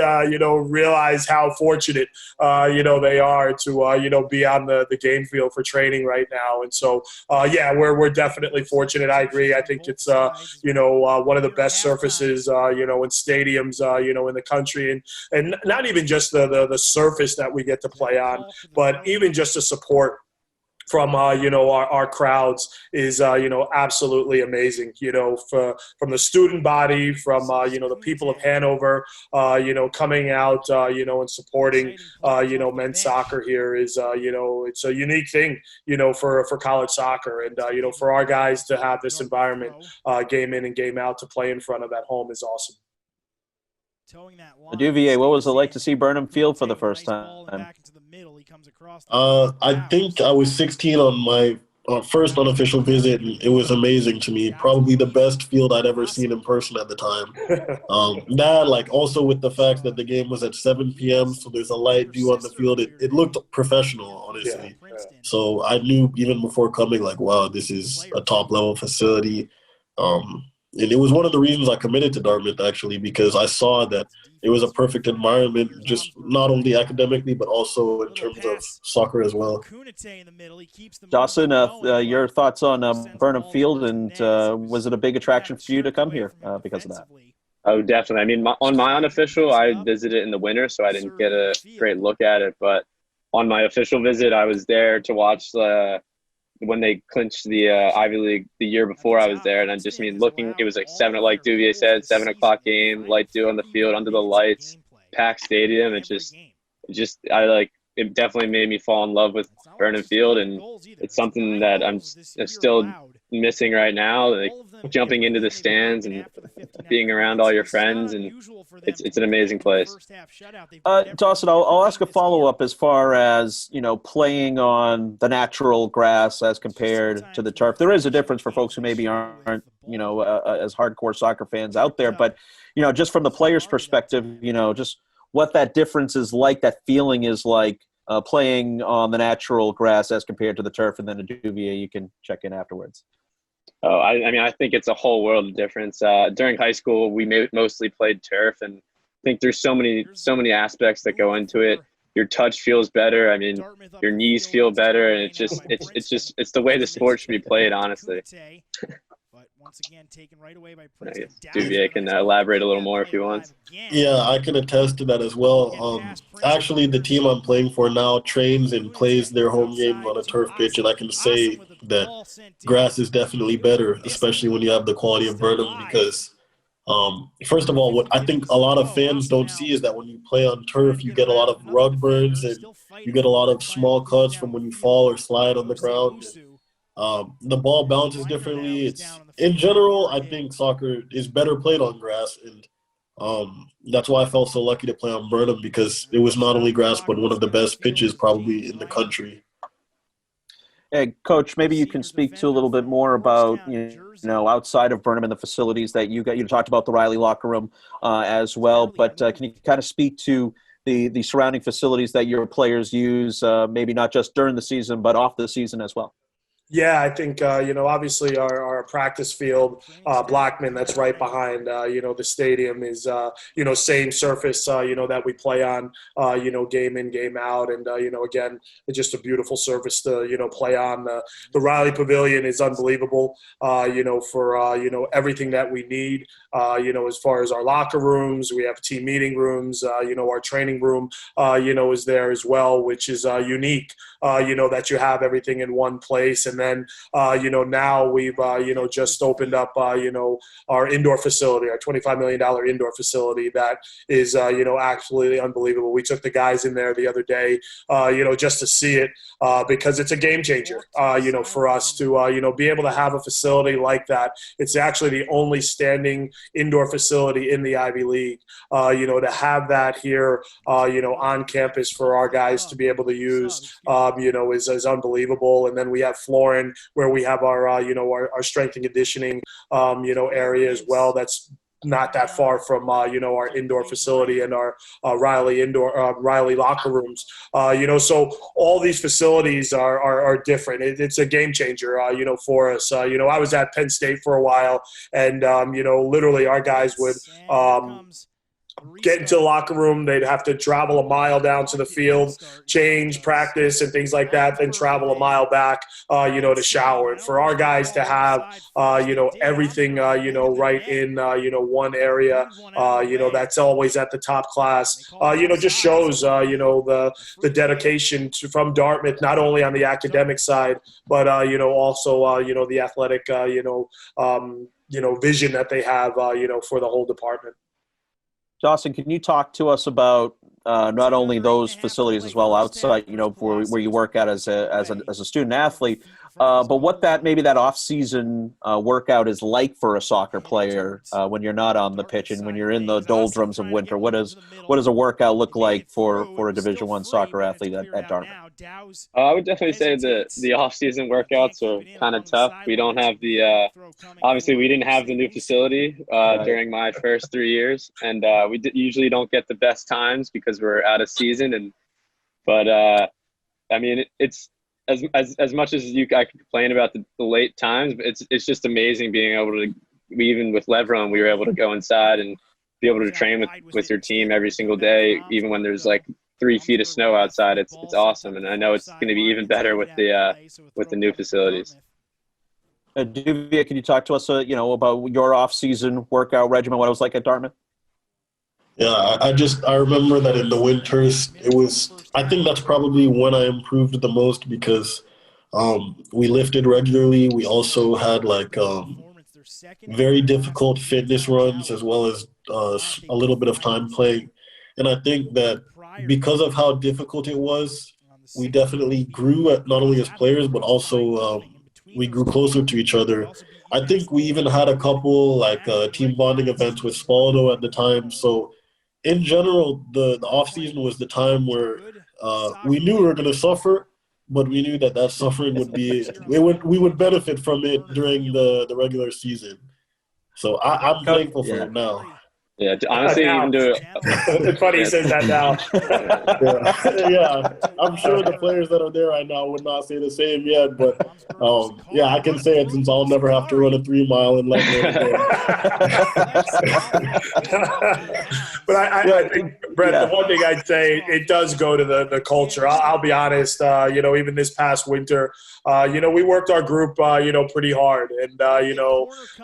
realized how fortunate, they are to, be on the game field for training right now. And so, we're definitely fortunate. I agree. I think it's, one of the best surfaces, in stadiums, in the country, and not even just the surface that we get to play on, but even just the support from our crowds is absolutely amazing. From the student body, from the people of Hanover, coming out, and supporting men's soccer here is it's a unique thing for college soccer, and for our guys to have this environment game in and game out to play in front of at home is awesome. Duvier, what was it like to see Burnham Field for the first time? I think I was 16 on my first unofficial visit, and it was amazing to me. Probably the best field I'd ever seen in person at the time. Also with the fact that the game was at 7 p.m., so there's a light view on the field. It looked professional, honestly. Yeah. So I knew even before coming, wow, this is a top-level facility. And it was one of the reasons I committed to Dartmouth, actually, because I saw that it was a perfect environment, just not only academically, but also in terms of soccer as well. Dawson, your thoughts on Burnham Field, and was it a big attraction for you to come here because of that? Oh, definitely. I mean, on my unofficial, I visited in the winter, so I didn't get a great look at it. But on my official visit, I was there to watch when they clinched the Ivy League the year before I was there. And I just looking, it was like like Duvier said, 7 o'clock game, light dew on the field, under the lights, packed stadium. It definitely made me fall in love with Burnham Field. And it's something that I'm still missing right now. Like jumping into the stands and being around all your friends, and it's an amazing place. Dawson, I'll ask a follow-up as far as, playing on the natural grass as compared to the turf. There is a difference for folks who maybe aren't as hardcore soccer fans out there, but, just from the player's perspective, just what that difference is like, that feeling is like playing on the natural grass as compared to the turf, and then a Duvier, you can check in afterwards. Oh, I think it's a whole world of difference. During high school, we mostly played turf, and I think there's so many aspects that go into it. Your touch feels better. I mean, your knees feel better, and it's the way the sport should be played, honestly. Once again, taken right away by Princeton. Duvier can elaborate a little more if he wants. Yeah, I can attest to that as well. Actually, the team I'm playing for now trains and plays their home games on a turf pitch, and I can say that grass is definitely better, especially when you have the quality of Burnham, because first of all, what I think a lot of fans don't see is that when you play on turf, you get a lot of rug burns and you get a lot of small cuts from when you fall or slide on the ground. The ball bounces differently. In general, I think soccer is better played on grass, and that's why I felt so lucky to play on Burnham, because it was not only grass but one of the best pitches probably in the country. Hey, Coach, maybe you can speak to a little bit more about, outside of Burnham and the facilities that you got. You talked about the Riley locker room as well, but can you kind of speak to the surrounding facilities that your players use, maybe not just during the season, but off the season as well? Yeah, I think, obviously our practice field, Blackman, that's right behind, the stadium is, same surface, that we play on, game in, game out. And, again, it's just a beautiful surface to, play on. The Riley Pavilion is unbelievable, for, everything that we need, as far as our locker rooms. We have team meeting rooms, our training room, is there as well, which is unique, that you have everything in one place. And then, now we've, just opened up, our indoor facility, our $25 million indoor facility that is, absolutely unbelievable. We took the guys in there the other day, just to see it, because it's a game changer, for us to, be able to have a facility like that. It's actually the only standing indoor facility in the Ivy League, to have that here, on campus for our guys to be able to use, is unbelievable. And then we have flooring where we have our, our strength and conditioning, area as well. That's not that far from, our indoor facility and our Riley locker rooms. So all these facilities are different. It's a game changer, for us. I was at Penn State for a while, and, literally our guys would get into the locker room. They'd have to travel a mile down to the field, change, practice, and things like that, then travel a mile back, to shower. And for our guys to have, everything, right in, one area, that's always at the top class, just shows, the dedication from Dartmouth, not only on the academic side, but, also, the athletic, vision that they have, for the whole department. Dawson, can you talk to us about not only those facilities as well outside, where you work out as a student athlete, but what that off-season workout is like for a soccer player when you're not on the pitch and when you're in the doldrums of winter? What does a workout look like for a Division I soccer athlete at Dartmouth? I would definitely say the off-season workouts are kind of tough. We don't have obviously we didn't have the new facility during my first 3 years, and we usually don't get the best times because we're out of season. But it's as much as I could complain about the late times, but it's just amazing being able to. Even with Levron, we were able to go inside and be able to train with your team every single day, even when there's like 3 feet of snow outside. It's awesome, and I know it's going to be even better with the new facilities. Duvier, can you talk to us, about your off-season workout regimen? What it was like at Dartmouth? Yeah, I remember that in the winters, I think that's probably when I improved the most, because we lifted regularly. We also had very difficult fitness runs, as well as a little bit of time playing. And I think that because of how difficult it was, we definitely grew not only as players, but also we grew closer to each other. I think we even had a couple like team bonding events with Spaldo at the time. So in general, the off season was the time where we knew we were going to suffer, but we knew that suffering we would benefit from it during the regular season. So I'm thankful for it now. Yeah, honestly, even do it's funny he says that now. Yeah, I'm sure the players that are there right now would not say the same yet, but yeah, I can say it since I'll never have to run a 3 mile in Lebanon again. But I think, Brett, the one thing I'd say, it does go to the culture. I'll be honest, even this past winter, we worked our group, pretty hard. And,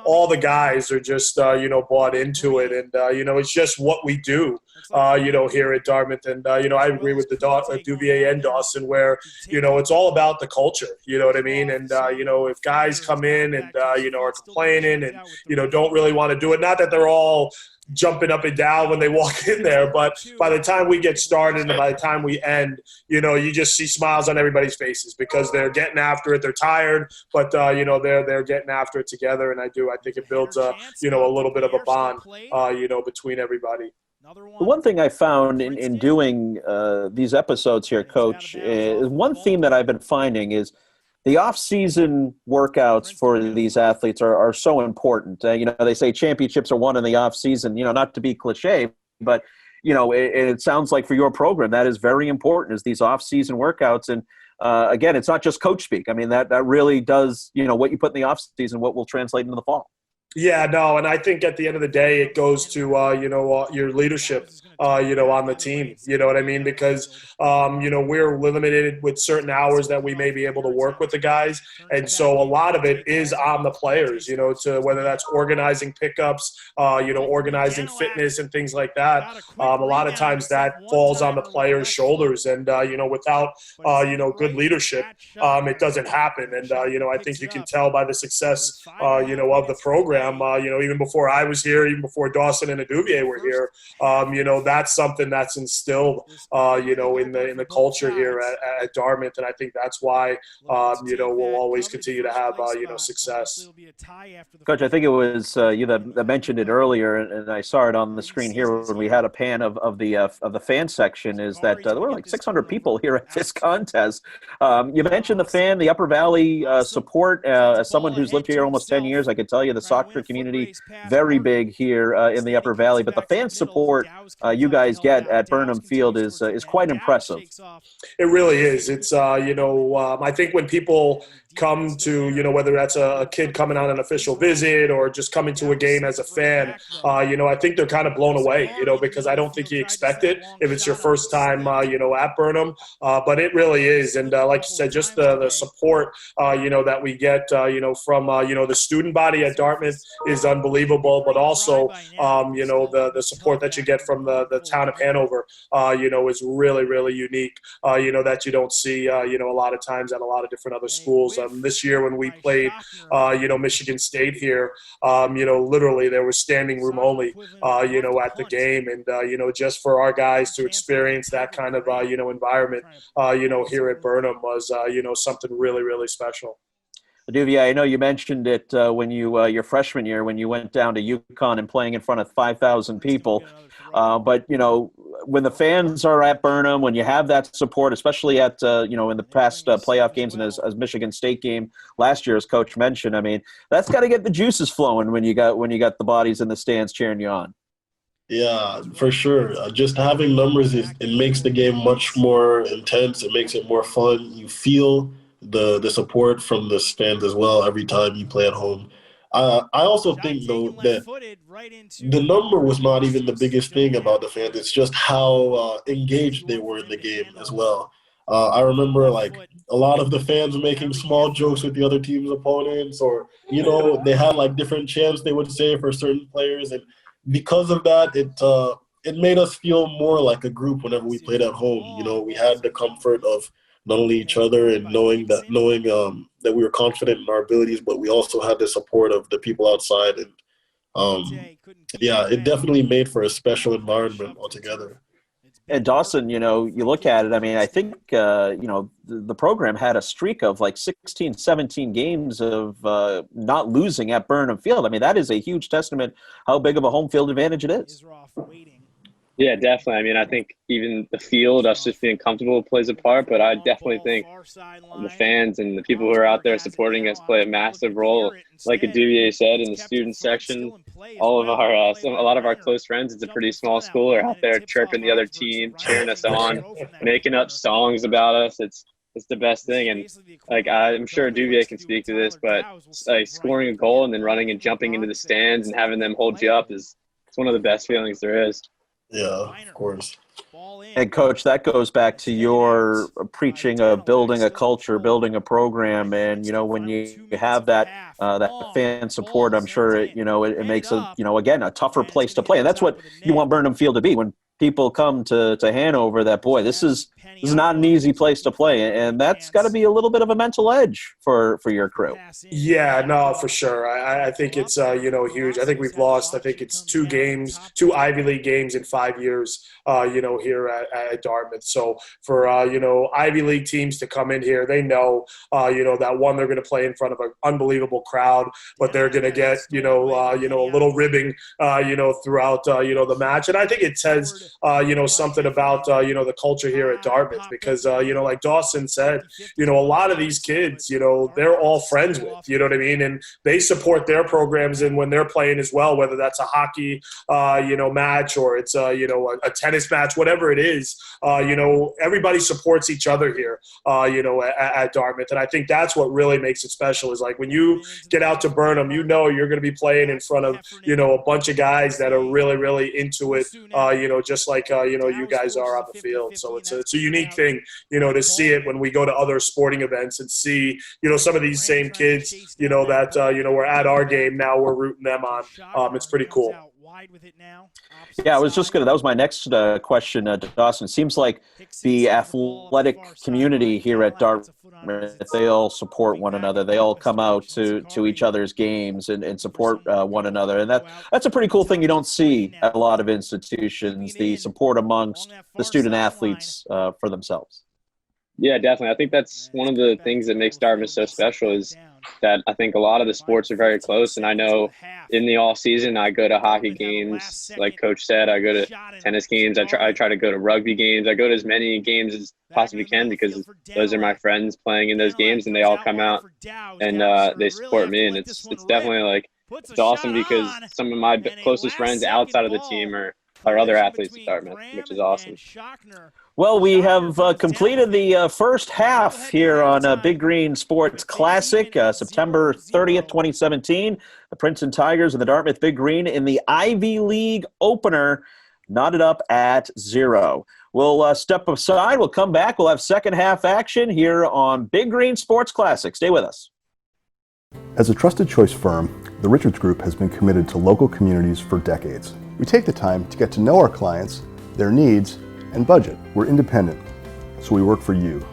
all the guys are just, bought into it. And, it's just what we do, here at Dartmouth. And, I agree with the Duvier and Dawson where, it's all about the culture. You know what I mean? And, if guys come in and, are complaining and, don't really want to do it, not that they're all jumping up and down when they walk in there, but by the time we get started and by the time we end, you just see smiles on everybody's faces because they're getting after it. They're tired, but they're getting after it together, and I think it builds a little bit of a bond between everybody. The one thing I found in doing these episodes here, Coach, is one theme that I've been finding is the off-season workouts for these athletes are so important. They say championships are won in the off-season, not to be cliche, but, it sounds like for your program that is very important is these off-season workouts. And, again, it's not just coach speak. I mean, that really does, what you put in the off-season, what will translate into the fall. Yeah, no, and I think at the end of the day, it goes to, your leadership, on the team. You know what I mean? Because, we're limited with certain hours that we may be able to work with the guys. And so a lot of it is on the players, to whether that's organizing pickups, organizing fitness and things like that. A lot of times that falls on the players' shoulders. And, without, good leadership, it doesn't happen. And, I think you can tell by the success, of the program. Even before I was here, even before Dawson and Aduvier were here, that's something that's instilled, in the culture here at Dartmouth, and I think that's why, we'll always continue to have, success. Coach, I think it was you that mentioned it earlier, and I saw it on the screen here when we had a pan of the fan section. Is that there were like 600 people here at this contest? You mentioned the Upper Valley support. As someone who's lived here almost 10 years, I could tell you the soccer community very big here in the Upper Valley, but the fan support you guys get at Burnham Field is quite impressive. It really is. It's I think when people come to, whether that's a kid coming on an official visit or just coming to a game as a fan, I think they're kind of blown away, because I don't think you expect it if it's your first time, at Burnham, but it really is. And like you said, just the support, that we get, from, the student body at Dartmouth is unbelievable, but also, the support that you get from the town of Hanover, is really, really unique, that you don't see, a lot of times at a lot of different other schools. This year when we played, Michigan State here, literally there was standing room only, at the game. And, just for our guys to experience that kind of, environment, here at Burnham was, something really, really special. Duvier, I know you mentioned it when your freshman year when you went down to UConn and playing in front of 5,000 people. But, when the fans are at Burnham, when you have that support, especially at, in the past playoff games and as Michigan State game last year, as Coach mentioned, I mean, that's got to get the juices flowing when you got the bodies in the stands cheering you on. Yeah, for sure. Just having numbers, it makes the game much more intense. It makes it more fun. You feel the support from the fans as well every time you play at home. I also think, though, that the number was not even the biggest thing about the fans. It's just how engaged they were in the game as well. I remember, like, a lot of the fans making small jokes with the other team's opponents, or, they had, like, different chants they would say for certain players. And because of that, it made us feel more like a group whenever we played at home. We had the comfort of not only each other and knowing that we were confident in our abilities, but we also had the support of the people outside. And yeah, it definitely made for a special environment altogether. And Dawson, you know, you look at it, I mean, I think, you know, the program had a streak of like 16, 17 games of not losing at Burnham Field. I mean, that is a huge testament how big of a home field advantage it is. Yeah, definitely. I mean, I think even the field, us just being comfortable plays a part, but I definitely think the fans and the people who are out there supporting us play a massive role. Like Duvier said, in the student section, all of our a lot of our close friends, it's a pretty small school, are out there chirping the other team, cheering us on, making up songs about us. It's the best thing. And like I'm sure Duvier can speak to this, but like scoring a goal and then running and jumping into the stands and having them hold you up it's one of the best feelings there is. Yeah, of course. And Coach, that goes back to your preaching of building a culture, building a program, and you know when you have that fan support, I'm sure it makes again a tougher place to play, and that's what you want Burnham Field to be when people come to Hanover. That boy, this is not an easy place to play, and that's got to be a little bit of a mental edge for your crew. Yeah, no, for sure. I think it's huge. I think we've lost. I think it's 2 Ivy League games in 5 years. Here at Dartmouth. So for Ivy League teams to come in here, they know that one, they're going to play in front of an unbelievable crowd, but they're going to get a little ribbing throughout the match. And I think it says something about the culture here at Dartmouth because like Dawson said, a lot of these kids they're all friends with, you know what I mean, and they support their programs and when they're playing as well, whether that's a hockey match or it's a tennis match, whatever it is, everybody supports each other here, at Dartmouth. And I think that's what really makes it special is like when you get out to Burnham, you're going to be playing in front of, a bunch of guys that are really, really into it, just like, you guys are on the field. So it's a unique thing, to see it when we go to other sporting events and see, some of these same kids, that, we're at our game now, we're rooting them on. It's pretty cool. Yeah, that was my next question, Dawson. It seems like the athletic community here at Dartmouth, they all support one another. They all come out to each other's games and support one another. And that's a pretty cool thing you don't see at a lot of institutions, the support amongst the student athletes for themselves. Yeah, definitely. I think that's one of the things that makes Dartmouth so special is that I think a lot of the sports are very close. And I know in the off season, I go to hockey games. Like Coach said, I go to tennis games. I try to go to rugby games. I go to as many games as possibly can because those are my friends playing in those games and they all come out and they support me. And it's definitely like, it's awesome because some of my closest friends outside of the team are other athletes at Dartmouth, which is awesome. Well, we have completed the first half here on Big Green Sports Classic, September 30th, 2017. The Princeton Tigers and the Dartmouth Big Green in the Ivy League opener, knotted up at 0. We'll step aside. We'll come back. We'll have second half action here on Big Green Sports Classic. Stay with us. As a trusted choice firm, the Richards Group has been committed to local communities for decades. We take the time to get to know our clients, their needs, and budget. We're independent, so we work for you,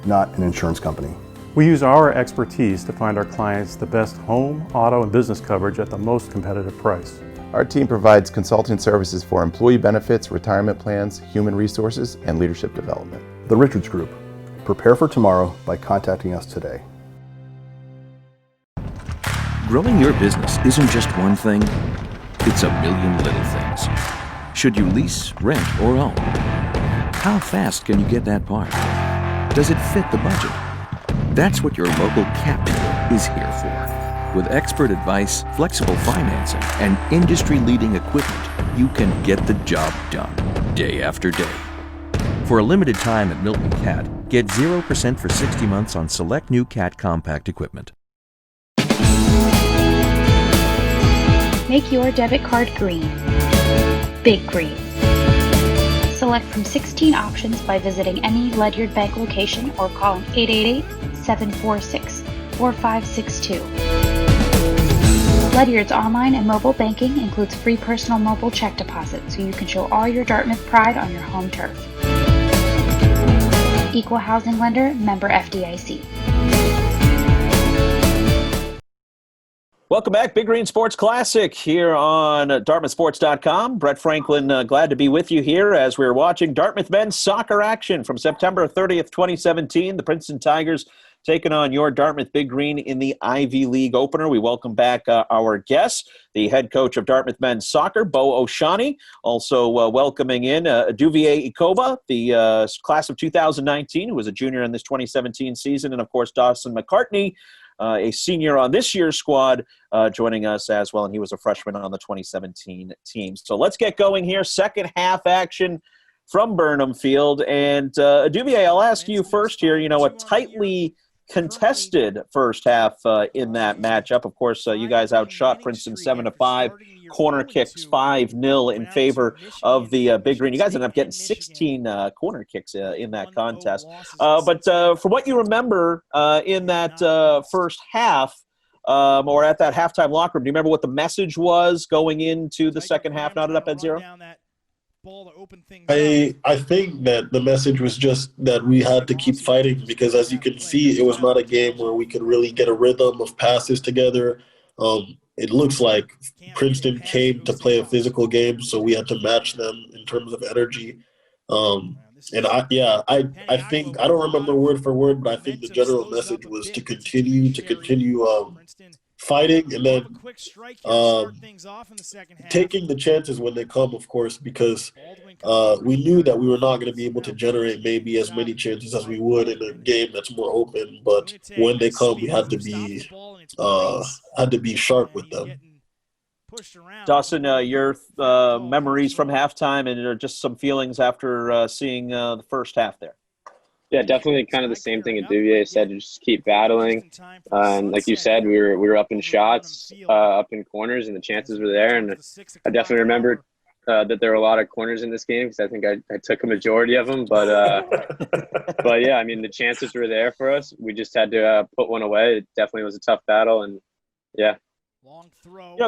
not an insurance company. We use our expertise to find our clients the best home, auto, and business coverage at the most competitive price. Our team provides consulting services for employee benefits, retirement plans, human resources, and leadership development. The Richards Group. Prepare for tomorrow by contacting us today. Growing your business isn't just one thing, it's a million little things. Should you lease, rent, or own? How fast can you get that part? Does it fit the budget? That's what your local CAP dealer is here for. With expert advice, flexible financing, and industry-leading equipment, you can get the job done day after day. For a limited time at Milton CAT, get 0% for 60 months on select new CAT compact equipment. Make your debit card green. Big Green. Select from 16 options by visiting any Ledyard Bank location or calling 888-746-4562. Ledyard's online and mobile banking includes free personal mobile check deposit so you can show all your Dartmouth pride on your home turf. Equal housing lender, member FDIC. Welcome back. Big Green Sports Classic here on DartmouthSports.com. Brett Franklin, glad to be with you here as we're watching Dartmouth men's soccer action from September 30th, 2017. The Princeton Tigers taking on your Dartmouth Big Green in the Ivy League opener. We welcome back our guests, the head coach of Dartmouth men's soccer, Bo O'Shaughnessy. Also welcoming in Duvier Ikoba, the class of 2019, who was a junior in this 2017 season, and of course Dawson McCartney, a senior on this year's squad, joining us as well, and he was a freshman on the 2017 team. So let's get going here. Second half action from Burnham Field. And Duvier, I'll ask you first here, a tightly contested first half in that matchup. Of course, you guys outshot Princeton 7-5, corner kicks 5-0 in favor of the Big Green. You guys ended up getting 16 corner kicks in that contest. But from what you remember in that first half, or at that halftime locker room, do you remember what the message was going into the second half, knotted up at 0? I think that the message was just that we had to keep fighting because, as you can see, it was not a game where we could really get a rhythm of passes together. It looks like Princeton came to play a physical game, so we had to match them in terms of energy. And I think, I don't remember word for word, but I think the general message was to continue fighting and then taking the chances when they come, of course, because we knew that we were not going to be able to generate maybe as many chances as we would in a game that's more open. But when they come, we had to be sharp with them. Dawson, your memories from halftime and just some feelings after seeing the first half there. Yeah, definitely kind of the same thing that Duvier said, just keep battling. And like you said, we were up in shots, up in corners, and the chances were there. And I definitely remember that there were a lot of corners in this game because I think I took a majority of them. But yeah, I mean, the chances were there for us. We just had to put one away. It definitely was a tough battle. And yeah.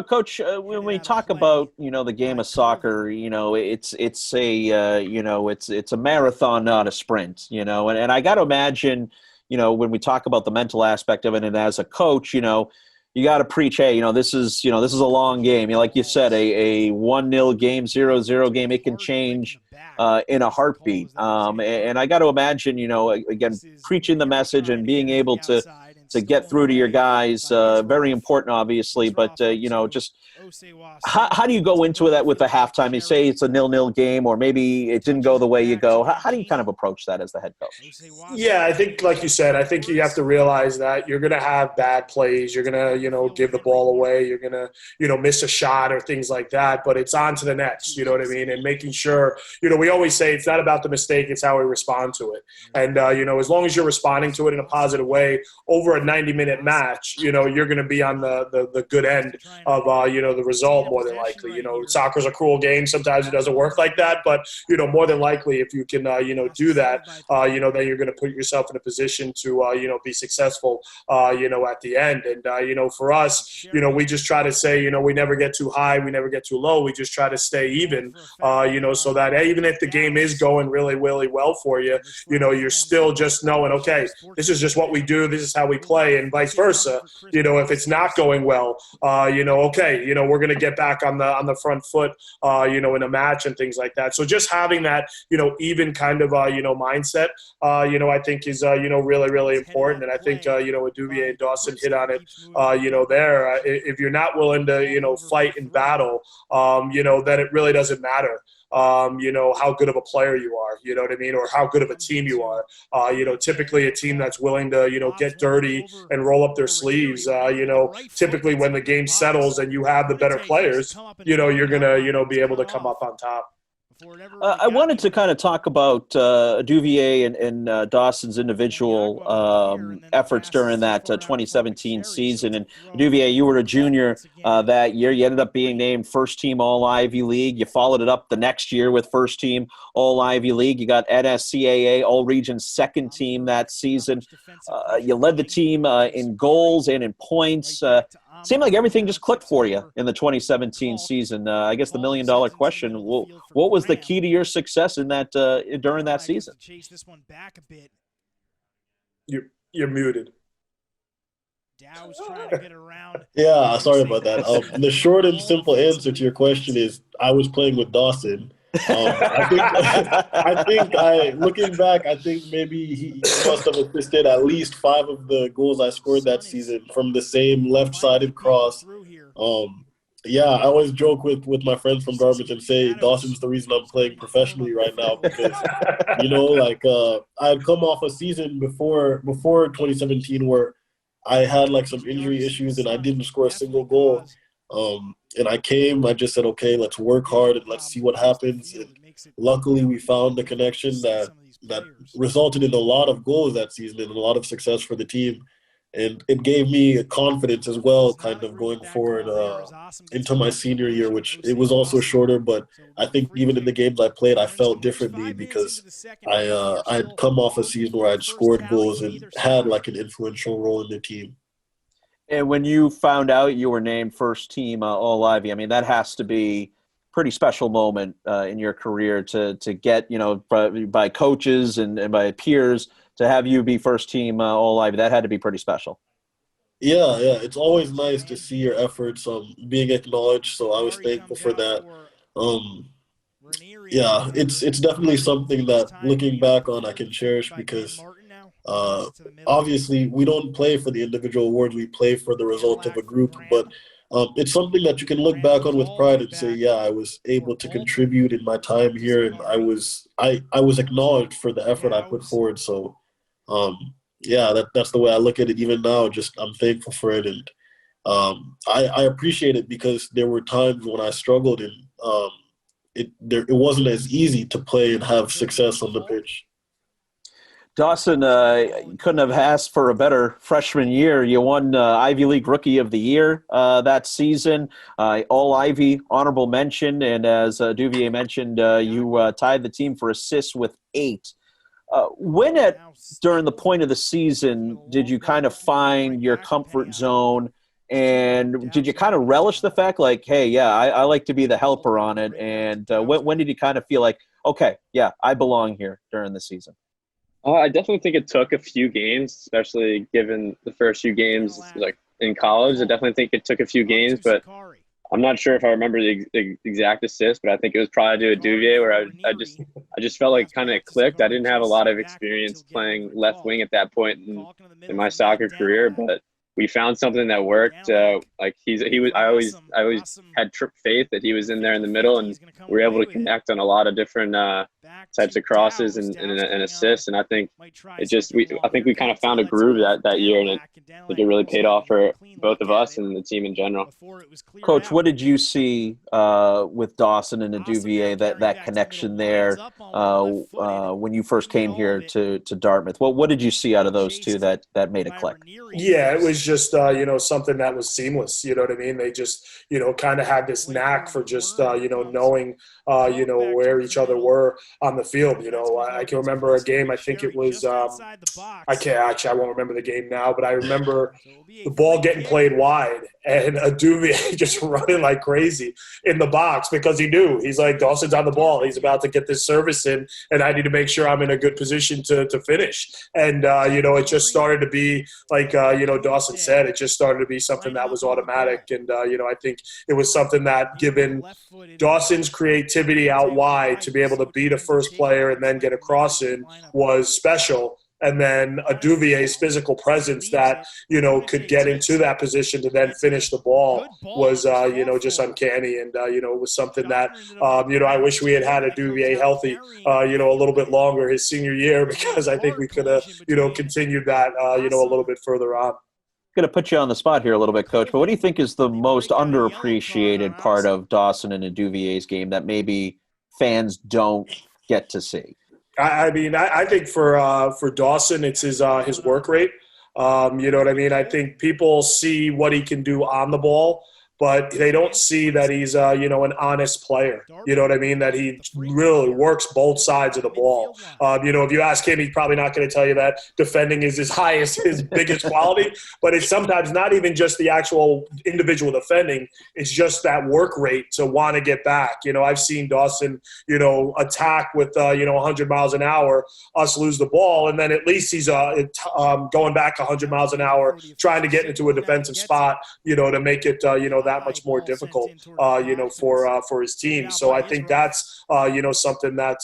Coach, when we talk about, the game of soccer, it's a marathon, not a sprint, and I got to imagine, when we talk about the mental aspect of it, and as a coach, you got to preach, hey, this is a long game. Like you said, a 1-0 game, 0-0 game, it can change in a heartbeat. And I got to imagine, again, preaching the message and being able to get through to your guys, very important, obviously. But, just how do you go into that with the halftime? You say it's a 0-0 game, or maybe it didn't go the way you go. How do you kind of approach that as the head coach? Yeah, I think, like you said, I think you have to realize that you're going to have bad plays. You're going to, give the ball away. You're going to, miss a shot or things like that. But it's on to the next, you know what I mean? And making sure, we always say it's not about the mistake, it's how we respond to it. And, as long as you're responding to it in a positive way over a 90-minute match, you're going to be on the good end of, the result more than likely. Soccer's a cruel game. Sometimes it doesn't work like that. But, more than likely, if you can, do that, then you're going to put yourself in a position to, be successful, at the end. And, for us, we just try to say, we never get too high, we never get too low. We just try to stay even, so that even if the game is going really, really well for you, you're still just knowing, okay, this is just what we do. This is how we play, and vice versa. If it's not going well, okay, we're going to get back on the front foot, in a match and things like that. So just having that, even kind of, mindset, I think is, really, really important. And I think, Duvier and Dawson hit on it, there. If you're not willing to, fight and battle, then it really doesn't matter. How good of a player you are, you know what I mean, or how good of a team you are. Typically a team that's willing to, get dirty and roll up their sleeves, typically when the game settles and you have the better players, you're going to, be able to come up on top. I wanted to kind of talk about Duvier and Dawson's individual efforts during that 2017 season. And Duvier, you were a junior that year. You ended up being named first team All Ivy League. You followed it up the next year with first team All Ivy League. You got NSCAA All Region second team that season. You led the team in goals and in points. Seemed like everything just clicked for you in the 2017 season. I guess the million-dollar question: what was the key to your success in that during that season? You're muted. Dow's trying to get around. Yeah, sorry about that. The short and simple answer to your question is I was playing with Dawson. Looking back, I think maybe he must have assisted at least 5 of the goals I scored that season from the same left-sided cross. Yeah, I always joke with my friends from Dartmouth and say Dawson's the reason I'm playing professionally right now because, I had come off a season before 2017 where I had like some injury issues and I didn't score a single goal. And I just said, okay, let's work hard and let's see what happens. And luckily we found the connection that resulted in a lot of goals that season and a lot of success for the team. And it gave me a confidence as well, kind of going forward into my senior year, which it was also shorter. But I think even in the games I played, I felt differently because I had come off a season where I'd scored goals and had like an influential role in the team. And when you found out you were named first team All-Ivy, I mean, that has to be a pretty special moment in your career to get, by coaches and by peers, to have you be first team All-Ivy. That had to be pretty special. Yeah. It's always nice to see your efforts being acknowledged, so I was thankful for that. It's definitely something that, looking back on, I can cherish because obviously we don't play for the individual awards, we play for the result of a group, but it's something that you can look back on with pride and say, yeah, I was able to contribute in my time here, and I was acknowledged for the effort I put forward. So that's the way I look at it even now. Just I'm thankful for it, and I appreciate it because there were times when I struggled and it wasn't as easy to play and have success on the pitch. Dawson, couldn't have asked for a better freshman year. You won Ivy League Rookie of the Year that season, All-Ivy honorable mention, and as Duvier mentioned, you tied the team for assists with 8. During the point of the season, did you kind of find your comfort zone, and did you kind of relish the fact like, hey, yeah, I like to be the helper on it, and when did you kind of feel like, okay, yeah, I belong here during the season? I definitely think it took a few games, especially given the first few games like in college. I definitely think it took a few games, but I'm not sure if I remember the exact assist, but I think it was probably to a Duvier where I just felt like kind of clicked. I didn't have a lot of experience playing left wing at that point in my soccer career, but we found something that worked. I always had faith that he was in there in the middle, and we were able to connect on a lot of different types of crosses and assists. And I think we kind of found a groove that year, and I think it really paid off for both of us and the team in general. Coach, what did you see with Dawson and Duvier, that connection there when you first came here to Dartmouth? What did you see out of those two that made it click? Yeah, it was just, something that was seamless. You know what I mean? They just, kind of had this knack for just, knowing, where each other were on the field. I can remember a game, I think it was, I won't remember the game now, but I remember the ball getting played wide and a Duvier just running like crazy in the box because he knew. He's like, Dawson's on the ball. He's about to get this service in, and I need to make sure I'm in a good position to finish. And, it just started to be like, Dawson said, it just started to be something that was automatic. And, I think it was something that, given Dawson's creativity out wide to be able to beat a first player and then get a cross in was special. And then a Duvier's physical presence that, could get into that position to then finish the ball was, just uncanny. And, it was something that, I wish we had a Duvier healthy, a little bit longer his senior year, because I think we could have, continued that, a little bit further on. Going to put you on the spot here a little bit, Coach, but what do you think is the most underappreciated part of Dawson and Duvier's game that maybe fans don't get to see? I think for Dawson, it's his work rate. You know what I mean? I think people see what he can do on the ball, but they don't see that he's, an honest player. You know what I mean? That he really works both sides of the ball. If you ask him, he's probably not going to tell you that defending is his biggest quality, but it's sometimes not even just the actual individual defending. It's just that work rate to want to get back. I've seen Dawson, attack with, 100 miles an hour, us lose the ball, and then at least he's going back 100 miles an hour, trying to get into a defensive spot, to make it, that much more difficult, for his team. So I think that's, something that,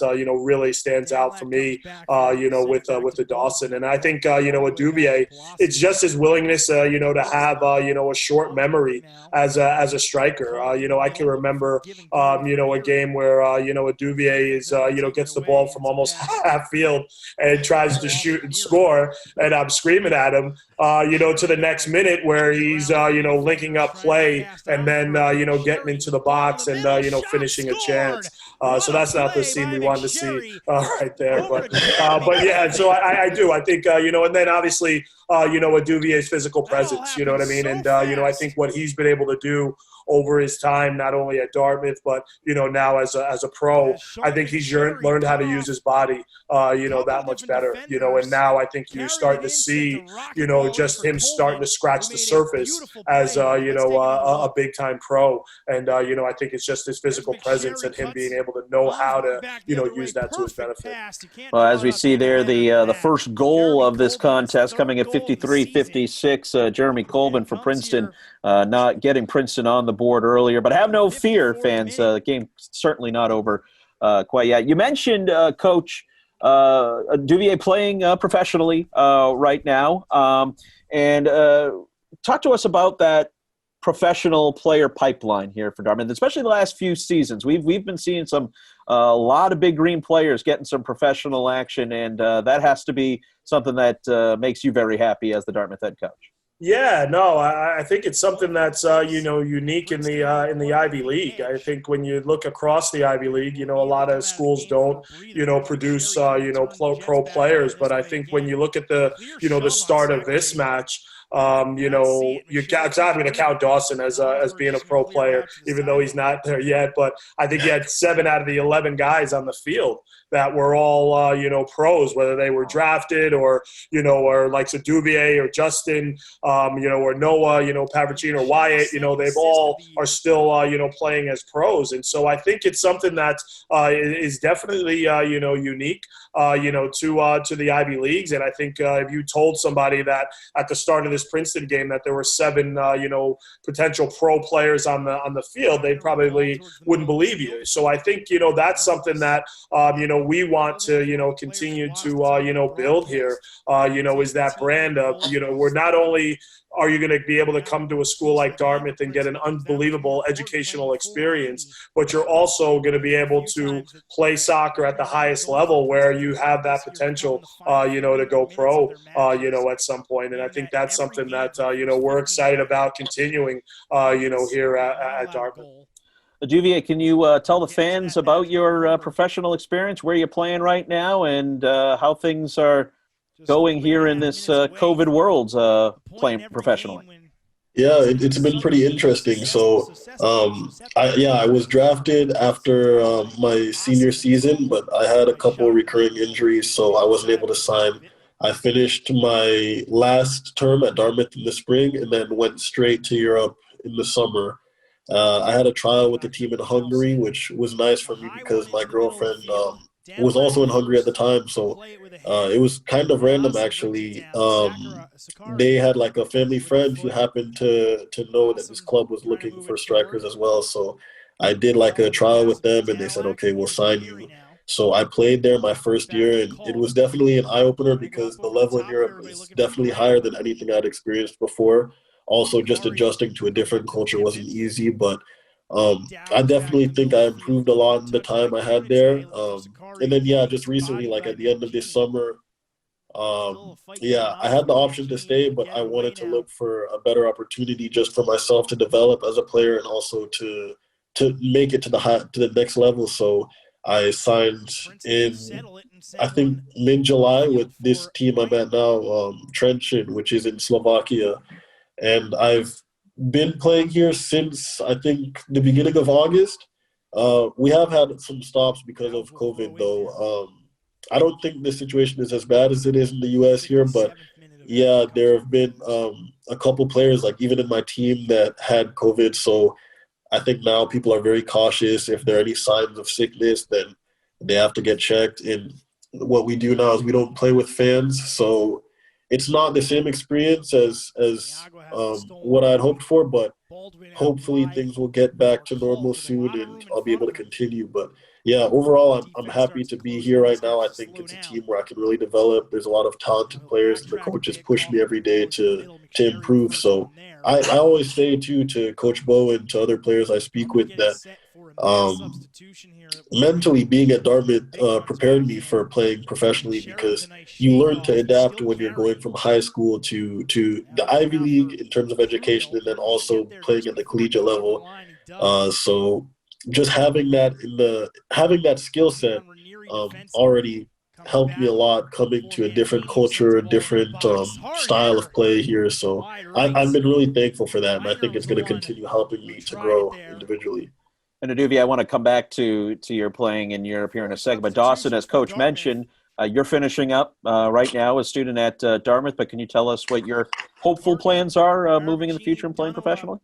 really stands out for me, with the Dawson. And I think, with Duvier, it's just his willingness, to have, a short memory as a striker. I can remember, a game where, Duvier is, gets the ball from almost half field and tries to shoot and score, and I'm screaming at him, to the next minute where he's, linking up play and then, getting into the box and, finishing a chance. So that's not the scene we wanted to see right there. But yeah, so I do. I think, and then obviously, with Duvier's physical presence, you know what I mean? And, I think what he's been able to do over his time, not only at Dartmouth, but, now as a pro, I think he's learned how to use his body, that much better, and now I think you start to see, just him starting to scratch the surface as, a big time pro. And, I think it's just his physical presence and him being able to know how to, use that to his benefit. Well, as we see there, the first goal of this contest coming at 53-56, Jeremy Colvin for Princeton, not getting Princeton on the board earlier. But have no fear, fans. The game's certainly not over quite yet. You mentioned, Coach, Duvier playing professionally right now. And talk to us about that professional player pipeline here for Dartmouth, especially the last few seasons. We've been seeing a lot of big green players getting some professional action, and that has to be something that makes you very happy as the Dartmouth head coach. Yeah, no, I think it's something that's unique in the Ivy League. I think when you look across the Ivy League, a lot of schools don't produce pro players, but I think when you look at the start of this match, I'm going to count Dawson as being a pro player, even though he's not there yet. But I think he had 7 out of the 11 guys on the field that were all, pros, whether they were drafted or like Duvier or Justin, or Noah, Pavricino or Wyatt, they've all are still, playing as pros. And so I think it's something that is definitely, unique, to the Ivy Leagues. And I think if you told somebody that at the start of this Princeton game that there were 7, potential pro players on the field, they probably wouldn't believe you. So I think, that's something that, we want to, continue to, build here, is that brand of, we're not only are you going to be able to come to a school like Dartmouth and get an unbelievable educational experience, but you're also going to be able to play soccer at the highest level where you have that potential, to go pro, at some point. And I think that's something that, we're excited about continuing, here at Dartmouth. Duvier, can you tell the fans about your professional experience, where you're playing right now, and how things are going here in this COVID world playing professionally? Yeah, it's been pretty interesting. So, I was drafted after my senior season, but I had a couple of recurring injuries, so I wasn't able to sign. I finished my last term at Dartmouth in the spring and then went straight to Europe in the summer. I had a trial with the team in Hungary, which was nice for me because my girlfriend was also in Hungary at the time. So it was kind of random, actually. They had like a family friend who happened to know that this club was looking for strikers as well. So I did like a trial with them and they said, okay, we'll sign you. So I played there my first year, and it was definitely an eye-opener because the level in Europe is definitely higher than anything I'd experienced before. Also, just adjusting to a different culture wasn't easy, but I definitely think I improved a lot in the time I had there. And then, just recently, like at the end of this summer, I had the option to stay, but I wanted to look for a better opportunity just for myself to develop as a player and also to make it to the next level. So I signed in, I think, mid-July with this team I'm at now, Princeton, which is in Slovakia. And I've been playing here since, I think, the beginning of August. We have had some stops because of COVID, though. I don't think the situation is as bad as it is in the U.S. here, but yeah, there have been a couple players, like even in my team, that had COVID. So I think now people are very cautious. If there are any signs of sickness, then they have to get checked. And what we do now is we don't play with fans, so it's not the same experience as what I'd hoped for. But hopefully things will get back to normal soon, and I'll be able to continue. But yeah, overall, I'm happy to be here right now. I think it's a team where I can really develop. There's a lot of talented players, and the coaches push me every day to improve. So I always say, too, to Coach Bo and to other players I speak with that mentally being at Dartmouth prepared me for playing professionally, because you learn to adapt when you're going from high school to the Ivy League in terms of education, and then also playing at the collegiate level. So just having that skill set already helped me a lot coming to a different culture, a different style of play here. So I've been really thankful for that, and I think it's going to continue helping me to grow individually. And Aduvi, I want to come back to your playing in Europe here in a second. But Dawson, as Coach mentioned, you're finishing up right now as a student at Dartmouth. But can you tell us what your hopeful plans are moving in the future and playing professionally?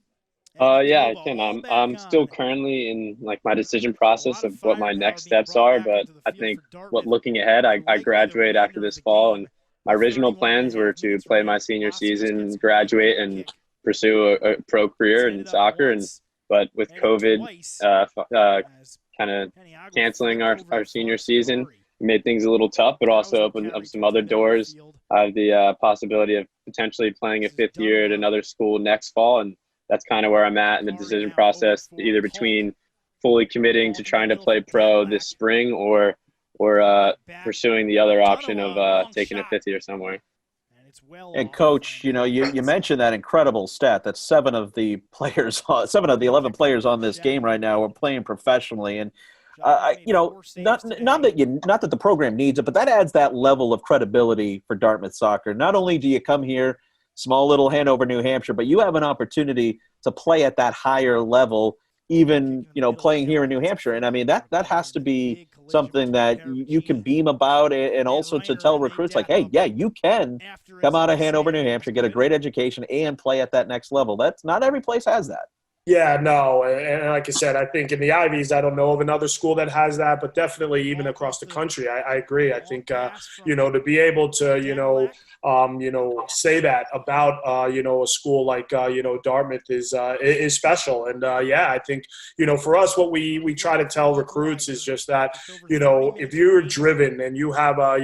Yeah, I can. I'm still currently in like my decision process of what my next steps are, but I think looking ahead, I graduate after this fall, and my original plans were to play my senior season, graduate, and pursue a pro career in soccer. But with COVID kind of canceling our senior season, made things a little tough, but also opened up some other doors. I have the possibility of potentially playing a fifth year at another school next fall, and that's kind of where I'm at in the decision process, either between fully committing to trying to play pro this spring or pursuing the other option of taking a fifth year somewhere. And Coach, you mentioned that incredible stat that 7 of the 11 players on this game right now are playing professionally, and not that the program needs it, but that adds that level of credibility for Dartmouth soccer. Not only do you come here, small little Hanover, New Hampshire, but you have an opportunity to play at that higher level, even playing here in New Hampshire. And I mean that has to be something that you can beam about, and also to tell recruits like, hey, yeah, you can come out of Hanover, New Hampshire, get a great education, and play at that next level. That's not every place has that. Yeah, no, and like I said, I think in the Ivies, I don't know of another school that has that, but definitely even across the country, I agree. I think to be able to say that about a school like Dartmouth is special, and I think for us, what we try to tell recruits is just that if you're driven and you have a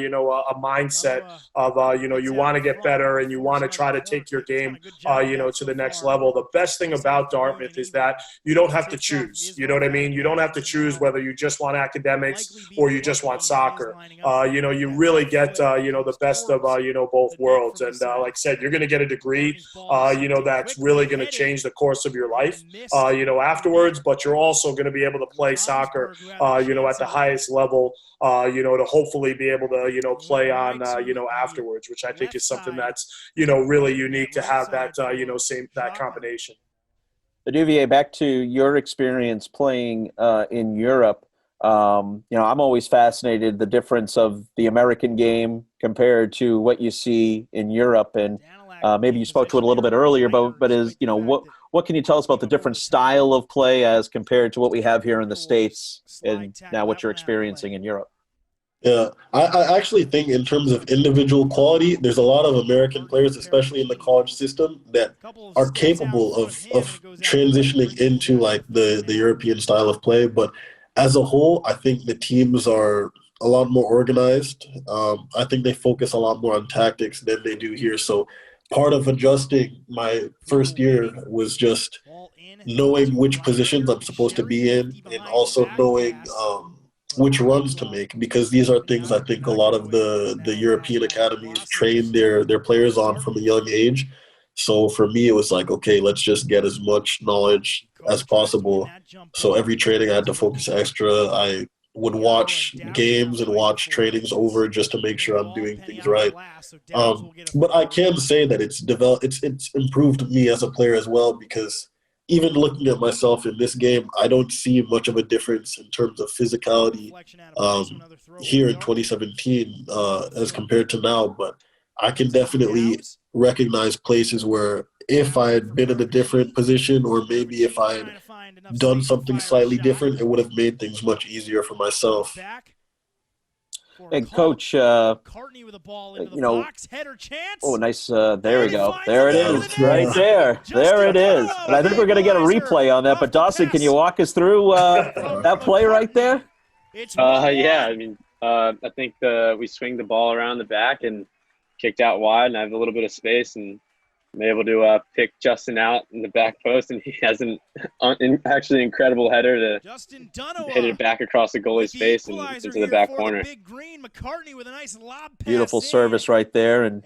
mindset of you want to get better and you want to try to take your game to the next level, the best thing about Dartmouth is that you don't have to choose. You know what I mean? You don't have to choose whether you just want academics or you just want soccer. You really get the best of both worlds. And like I said, you're going to get a degree that's really going to change the course of your life afterwards. But you're also going to be able to play soccer at the highest level to hopefully be able to play on afterwards, which I think is something that's really unique to have that that combination. Duvier, back to your experience playing in Europe. I'm always fascinated the difference of the American game compared to what you see in Europe, and maybe you spoke to it a little bit earlier, but is what can you tell us about the different style of play as compared to what we have here in the States, and now what you're experiencing in Europe? Yeah, I actually think in terms of individual quality, there's a lot of American players, especially in the college system, that are capable of transitioning into like the European style of play. But as a whole, I think the teams are a lot more organized. I think they focus a lot more on tactics than they do here. So part of adjusting my first year was just knowing which positions I'm supposed to be in, and also knowing which runs to make, because these are things I think a lot of the European academies train their players on from a young age. So for me, it was like, okay, let's just get as much knowledge as possible. So every training I had to focus extra. I would watch games and watch trainings over just to make sure I'm doing things right. But I can say that it's improved me as a player as well, because even looking at myself in this game, I don't see much of a difference in terms of physicality here in 2017 as compared to now. But I can definitely recognize places where if I had been in a different position, or maybe if I had done something slightly different, it would have made things much easier for myself. And Coach, you know, oh, nice. There we go. There it is. Right there. There it is. And I think we're going to get a replay on that. But Dawson, can you walk us through that play right there? Yeah, I mean, I think we swing the ball around the back and kicked out wide, and I have a little bit of space, and I'm able to pick Justin out in the back post, and he has an actually incredible header to hit it back across the goalie's face and into the back corner. Beautiful service right there, and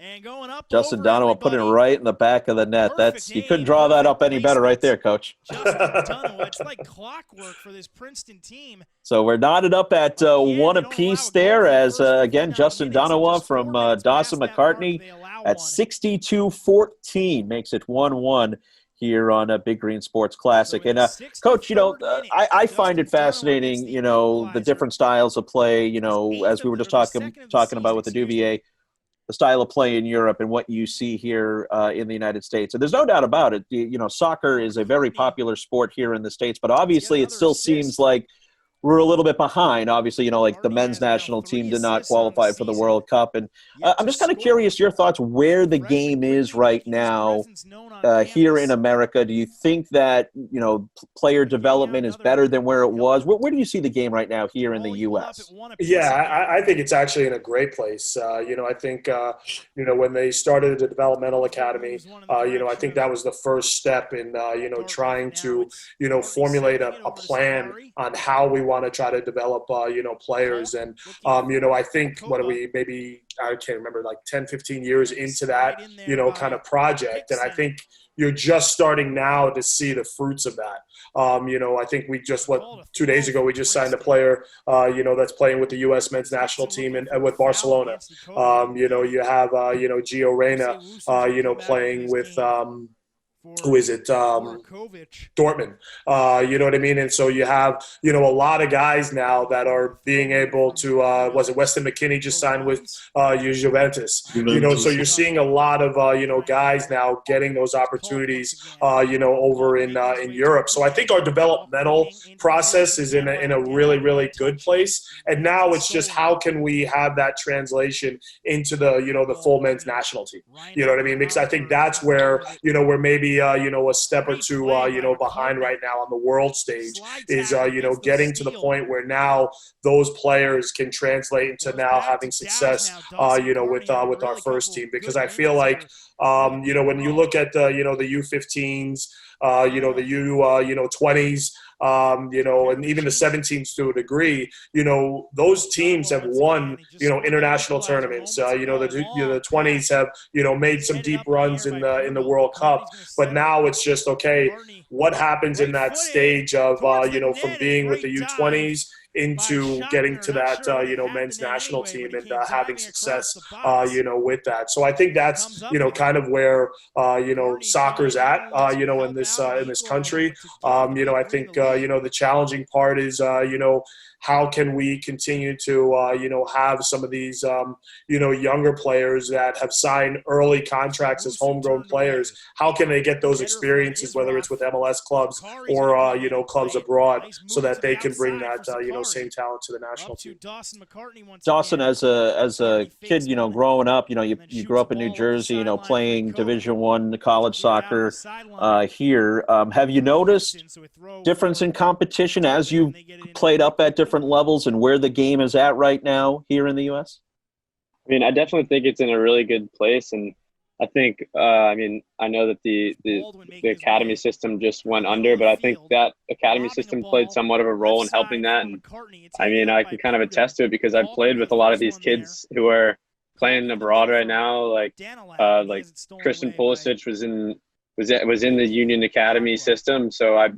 Justin Donovan put it right in the back of the net. You couldn't draw that up any better right there, Coach. It's like clockwork for this Princeton team. So we're knotted up at one apiece there, as again Justin Donovan from Dawson McCartney at 62-14 makes it 1-1 here on a Big Green Sports Classic. And Coach, I find it fascinating, the different styles of play, as we were just talking about with the Duvier, the style of play in Europe and what you see here in the United States. And there's no doubt about it. Soccer is a very popular sport here in the States, but obviously it still seems like we're a little bit behind. Obviously, like the men's national team did not qualify for the World Cup. And I'm just kind of curious your thoughts where the game is right now here in America. Do you think that, player development is better than where it was? Where do you see the game right now here in the U.S.? Yeah, I think it's actually in a great place. I think, when they started the developmental academy, I think that was the first step in, trying to, formulate a plan on how we want to try to develop, players. And, I think I can't remember, like 10, 15 years into that, kind of project. And I think you're just starting now to see the fruits of that. I think 2 days ago, we just signed a player, that's playing with the U.S. men's national team and with Barcelona. You have, Gio Reyna, playing with, who is it? Dortmund. You know what I mean? And so you have, a lot of guys now that are being able to, was it Weston McKennie just signed with Juventus? So you're seeing a lot of, guys now getting those opportunities, over in Europe. So I think our developmental process is in a really, really good place. And now it's just how can we have that translation into the, the full men's national team? You know what I mean? Because I think that's where, we're maybe a step or two, behind right now on the world stage is, getting to the point where now those players can translate into now having success, with our first team. Because I feel like, when you look at the, the U15s, the U20s, and even the 17s to a degree, those teams have won, international tournaments. The 20s have, made some deep runs in the World Cup. But now it's just, okay, what happens in that stage of, from being with the U20s into getting to that, men's national team and having success, with that. So I think that's, kind of where, soccer's at, in this country. I think, the challenging part is, how can we continue to, have some of these, younger players that have signed early contracts as homegrown players? How can they get those experiences, whether it's with MLS clubs or, clubs abroad, so that they can bring that, same talent to the national team? Dawson, as a kid, growing up, you grew up in New Jersey, playing Division I college soccer here. Have you noticed difference in competition as you played up at different levels and where the game is at right now here in the U.S.? I mean, I definitely think it's in a really good place. And I think, I know that the academy system just went under, but I think that academy system played somewhat of a role in helping that. And I can kind of attest to it because I've played with a lot of these kids who are playing abroad right now. Like Christian Pulisic was in the Union Academy system, so I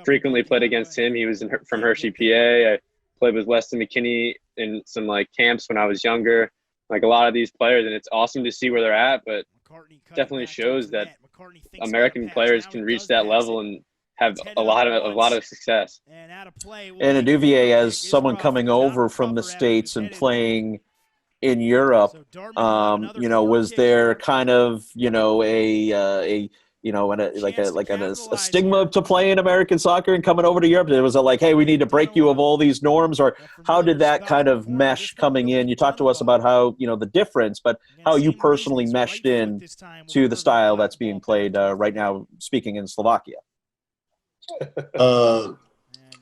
frequently played against him. He was from Hershey, PA. played with Weston McKinney in some like camps when I was younger, like a lot of these players, and it's awesome to see where they're at, but definitely shows that American players can reach that level and have a lot of success. And Aduvier, as someone coming over from the States and playing in Europe, was there kind of, a stigma to playing American soccer and coming over to Europe? Was it like, hey, we need to break you of all these norms, or how did that kind of mesh coming in? You talked to us about how, the difference, but how you personally meshed in to the style that's being played right now, speaking in Slovakia.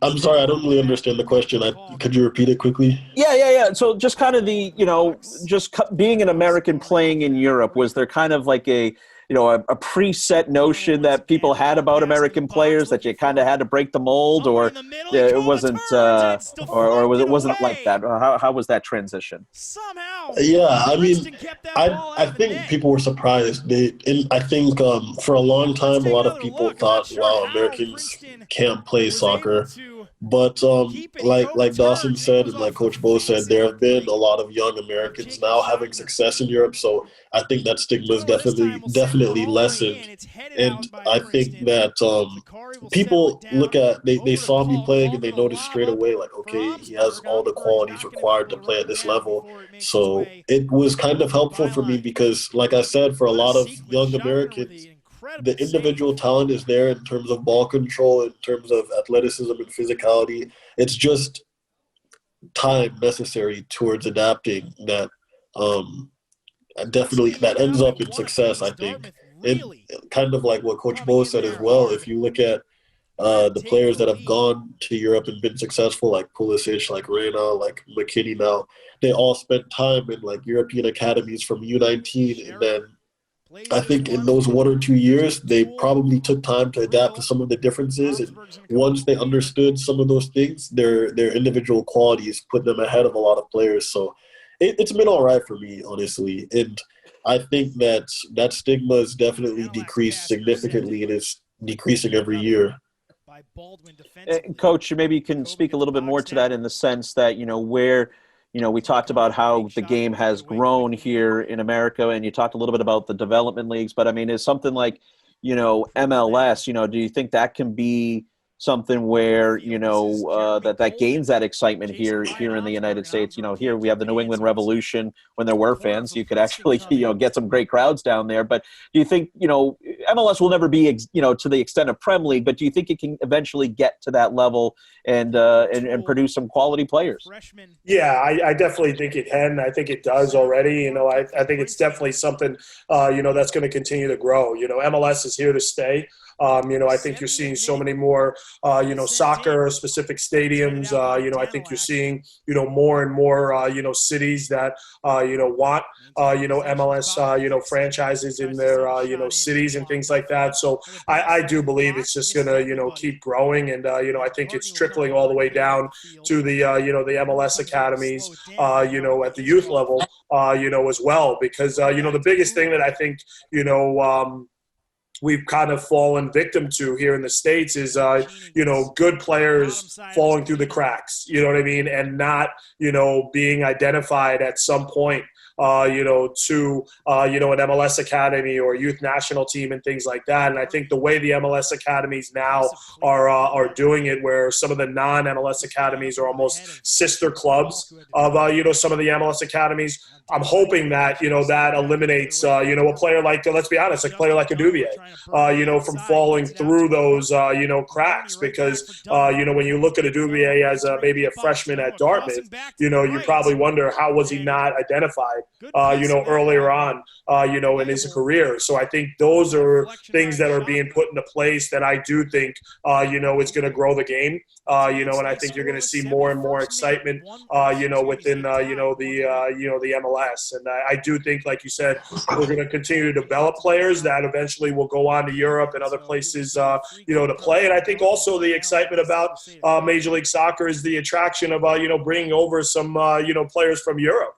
I'm sorry, I don't really understand the question. Could you repeat it quickly? Yeah. So just kind of being an American playing in Europe, was there kind of like a preset notion that people had about American players that you kind of had to break the mold, or it wasn't, or wasn't like that? How was that transition? Yeah, I mean, I think people were surprised. I think for a long time, a lot of people thought, wow, Americans can't play soccer. But like Dawson said and like Coach Bo said, there have been a lot of young Americans now having success in Europe. So I think that stigma is definitely lessened. And I think that people they saw me playing and they noticed straight away, like, okay, he has all the qualities required to play at this level. So it was kind of helpful for me because, like I said, for a lot of young Americans, the individual talent is there in terms of ball control, in terms of athleticism and physicality. It's just time necessary towards adapting that definitely that ends up in success, I think. And kind of like what Coach Bo said as well, if you look at the players that have gone to Europe and been successful, like Pulisic, like Reyna, like McKinney now, they all spent time in like European academies from U19, and then I think in those 1 or 2 years, they probably took time to adapt to some of the differences. And once they understood some of those things, their individual qualities put them ahead of a lot of players. So it's been all right for me, honestly. And I think that stigma has definitely decreased significantly, and it's decreasing every year. Coach, maybe you can speak a little bit more to that in the sense that, where – we talked about how the game has grown here in America, and you talked a little bit about the development leagues. But, I mean, is something like, MLS, do you think that can be something where, that gains that excitement here in the United States? Here we have the New England Revolution. When there were fans, you could actually, get some great crowds down there. But do you think, MLS will never be, to the extent of Prem League, but do you think it can eventually get to that level and produce some quality players? Yeah, I definitely think it can. I think it does already. I think it's definitely something, that's going to continue to grow. MLS is here to stay. I think you're seeing so many more, soccer-specific stadiums. I think you're seeing, more and more, cities that, want, MLS, franchises in their, cities and things like that. So I do believe it's just going to, keep growing. And, I think it's trickling all the way down to the, the MLS academies, at the youth level, as well. Because, the biggest thing that I think, we've kind of fallen victim to here in the States is, good players falling through the cracks, you know what I mean? And not, being identified at some point, to, an MLS academy or youth national team and things like that. And I think the way the MLS academies now are doing it, where some of the non-MLS academies are almost sister clubs of, some of the MLS academies, I'm hoping that, that eliminates, a player like, let's be honest, a player like Aduvier, from falling through those, cracks. Because, when you look at Aduvier as maybe a freshman at Dartmouth, you probably wonder how was he not identified, earlier on, in his career. So I think those are things that are being put into place that I do think, is going to grow the game, and I think you're going to see more and more excitement, within, the MLS. And I do think, like you said, we're going to continue to develop players that eventually will go on to Europe and other places, to play. And I think also the excitement about Major League Soccer is the attraction of, bringing over some, players from Europe.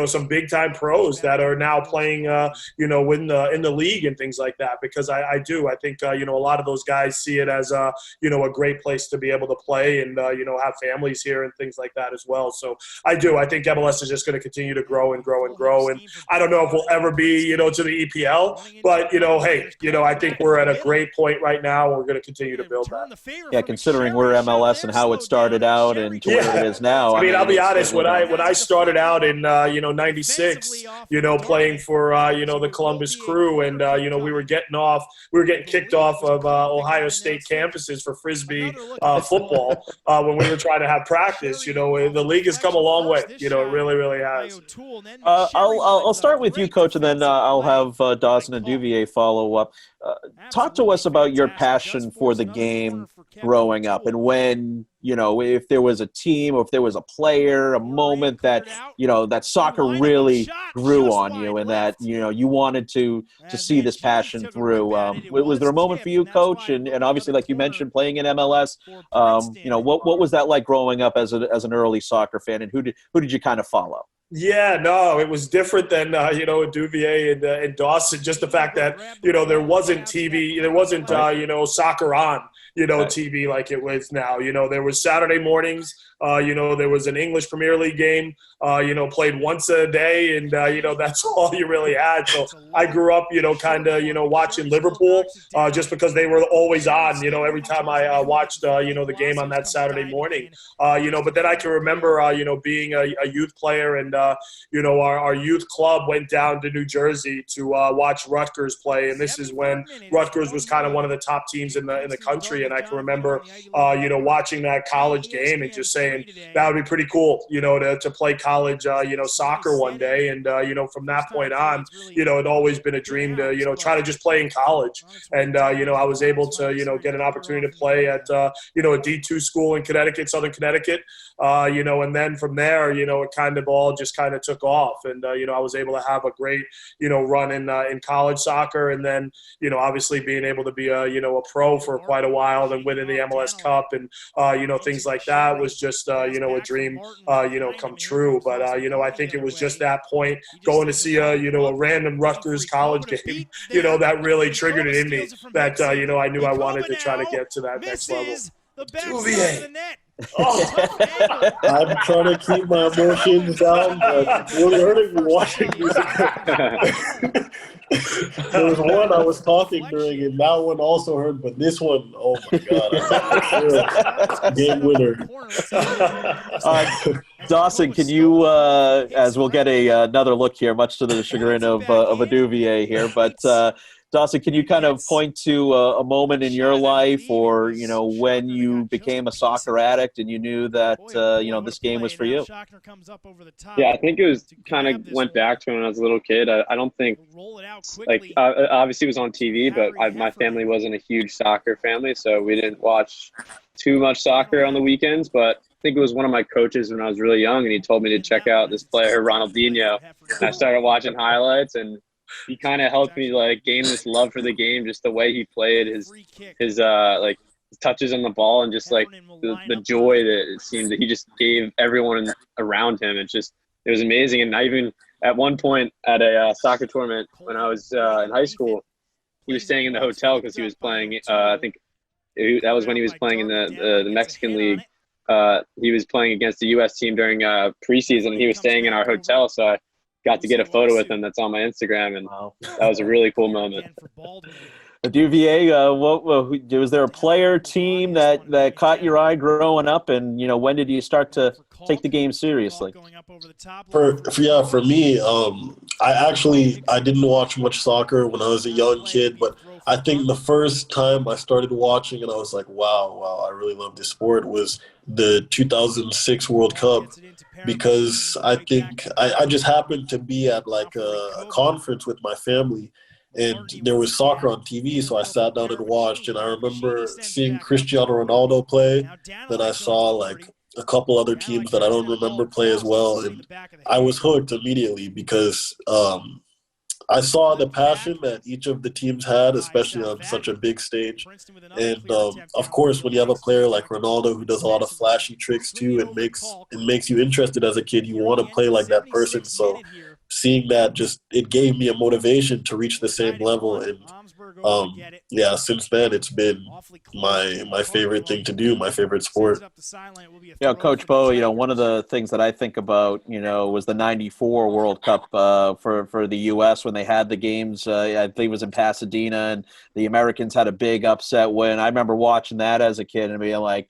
some big time pros that are now playing, in the league and things like that. Because I think, a lot of those guys see it as a great place to be able to play and, have families here and things like that as well. So I think MLS is just going to continue to grow and grow and grow. And I don't know if we'll ever be, to the EPL, but, hey, I think we're at a great point right now. We're going to continue to build that. Yeah, considering we're MLS and how it started out and to where it is now. I mean, I'll be honest, when I started out in, 96, playing for, the Columbus Crew, and, we were getting kicked off of Ohio State campuses for Frisbee football when we were trying to have practice. The league has come a long way. It really, really has. I'll start with you, Coach, and then I'll have Dawson and Duvier follow up. Talk to us about your passion for the game growing up, and when, if there was a team or if there was a player, a moment that, that soccer really grew on you and that, you wanted to see this passion through. Was there a moment for you, Coach? And obviously, like you mentioned, playing in MLS, what was that like growing up as an early soccer fan, and who did you kind of follow? Yeah, no, it was different than, Duvier and Dawson. Just the fact that, there wasn't TV, there wasn't, soccer on, TV like it was now. There was Saturday mornings, there was an English Premier League game, played once a day, and, that's all you really had. So I grew up, kind of, watching Liverpool just because they were always on, every time I watched, the game on that Saturday morning. But then I can remember, being a youth player and, our youth club went down to New Jersey to watch Rutgers play. And this is when Rutgers was kind of one of the top teams in the country. And I can remember, watching that college game and just saying that would be pretty cool, to play college, soccer one day. And, from that point on, it'd always been a dream to, try to just play in college. And, I was able to, get an opportunity to play at, a D2 school in Connecticut, Southern Connecticut, and then from there, it kind of all just kind of took off. And, I was able to have a great, run in college soccer. And then, obviously being able to be a pro for quite a while, then winning the MLS Cup and, things like that was just, a dream, come true. But, I think it was just that point going to see a random Rutgers college game, that really triggered it in me that, I knew I wanted to try to get to that next level. Oh. I'm trying to keep my emotions down, but it's really hurting me watching this. There was one I was talking during, and that one also hurt, but this one, oh my God, game winner. Dawson, can you, as we'll get another look here, much to the chagrin of a Duvier here, but Dawson, can you kind of point to a moment in your life or, when you became a soccer addict and you knew that, this game was for you? Yeah, I think it was kind of went back to when I was a little kid. I don't think, obviously it was on TV, but my family wasn't a huge soccer family, so we didn't watch too much soccer on the weekends. But I think it was one of my coaches when I was really young, and he told me to check out this player, Ronaldinho. And I started watching highlights, and he kind of helped me gain this love for the game, just the way he played, his touches on the ball, and just the joy that it seemed that he just gave everyone around him. It was amazing. And I even at one point at a soccer tournament when I was in high school, he was staying in the hotel because he was playing. I think that was when he was playing in the Mexican League. He was playing against the U.S. team during preseason, and he was staying in our hotel. So I got to get a photo with him that's on my Instagram, and that was a really cool moment. Duvier, was there a player team that caught your eye growing up, and when did you start to take the game seriously? For me, I didn't watch much soccer when I was a young kid, but I think the first time I started watching and I was like, wow, I really love this sport was the 2006 World Cup, because I think I just happened to be at a conference with my family, and there was soccer on TV, so I sat down and watched, and I remember seeing Cristiano Ronaldo play. Then I saw a couple other teams that I don't remember play as well, and I was hooked immediately because I saw the passion that each of the teams had, especially on such a big stage. And of course, when you have a player like Ronaldo who does a lot of flashy tricks too, it makes you interested as a kid. You want to play like that person. So seeing that, it gave me a motivation to reach the same level. And yeah, since then it's been my favorite thing to do, my favorite sport. Coach Bo, one of the things that I think about, was the '94 World Cup for the U.S. when they had the games. I think it was in Pasadena, and the Americans had a big upset win. I remember watching that as a kid and being like,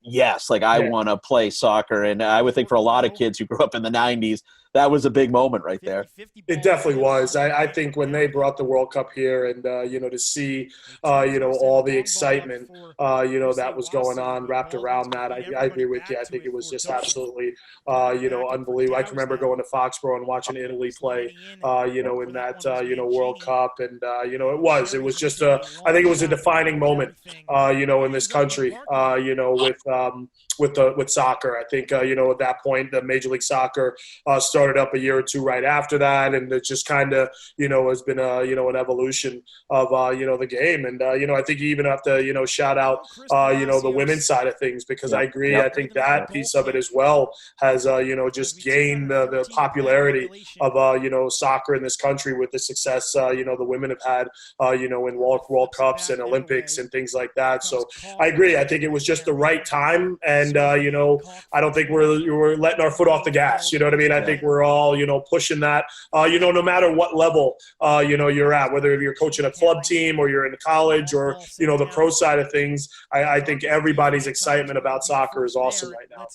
yes, I want to play soccer. And I would think for a lot of kids who grew up in the '90s, that was a big moment right there. It definitely was. I think when they brought the World Cup here and, to see, all the excitement, that was going on wrapped around that, I agree with you. I think it was just absolutely, unbelievable. I can remember going to Foxborough and watching Italy play, in that, World Cup. And, it was just I think it was a defining moment, in this country, with soccer. I think, at that point, the Major League Soccer started up a year or two right after that, and it just kind of, has been an evolution of, the game. And, I think you even have to, shout out, the women's side of things, because I agree. I think that piece of it as well has, just gained the popularity of, soccer in this country with the success, the women have had, in World Cups and Olympics and things like that. So I agree. I think it was just the right time. And, I don't think we're letting our foot off the gas. You know what I mean? I think we're all, pushing that, no matter what level, you're at, whether you're coaching a club team or you're in college or, the pro side of things. I think everybody's excitement about soccer is awesome right now.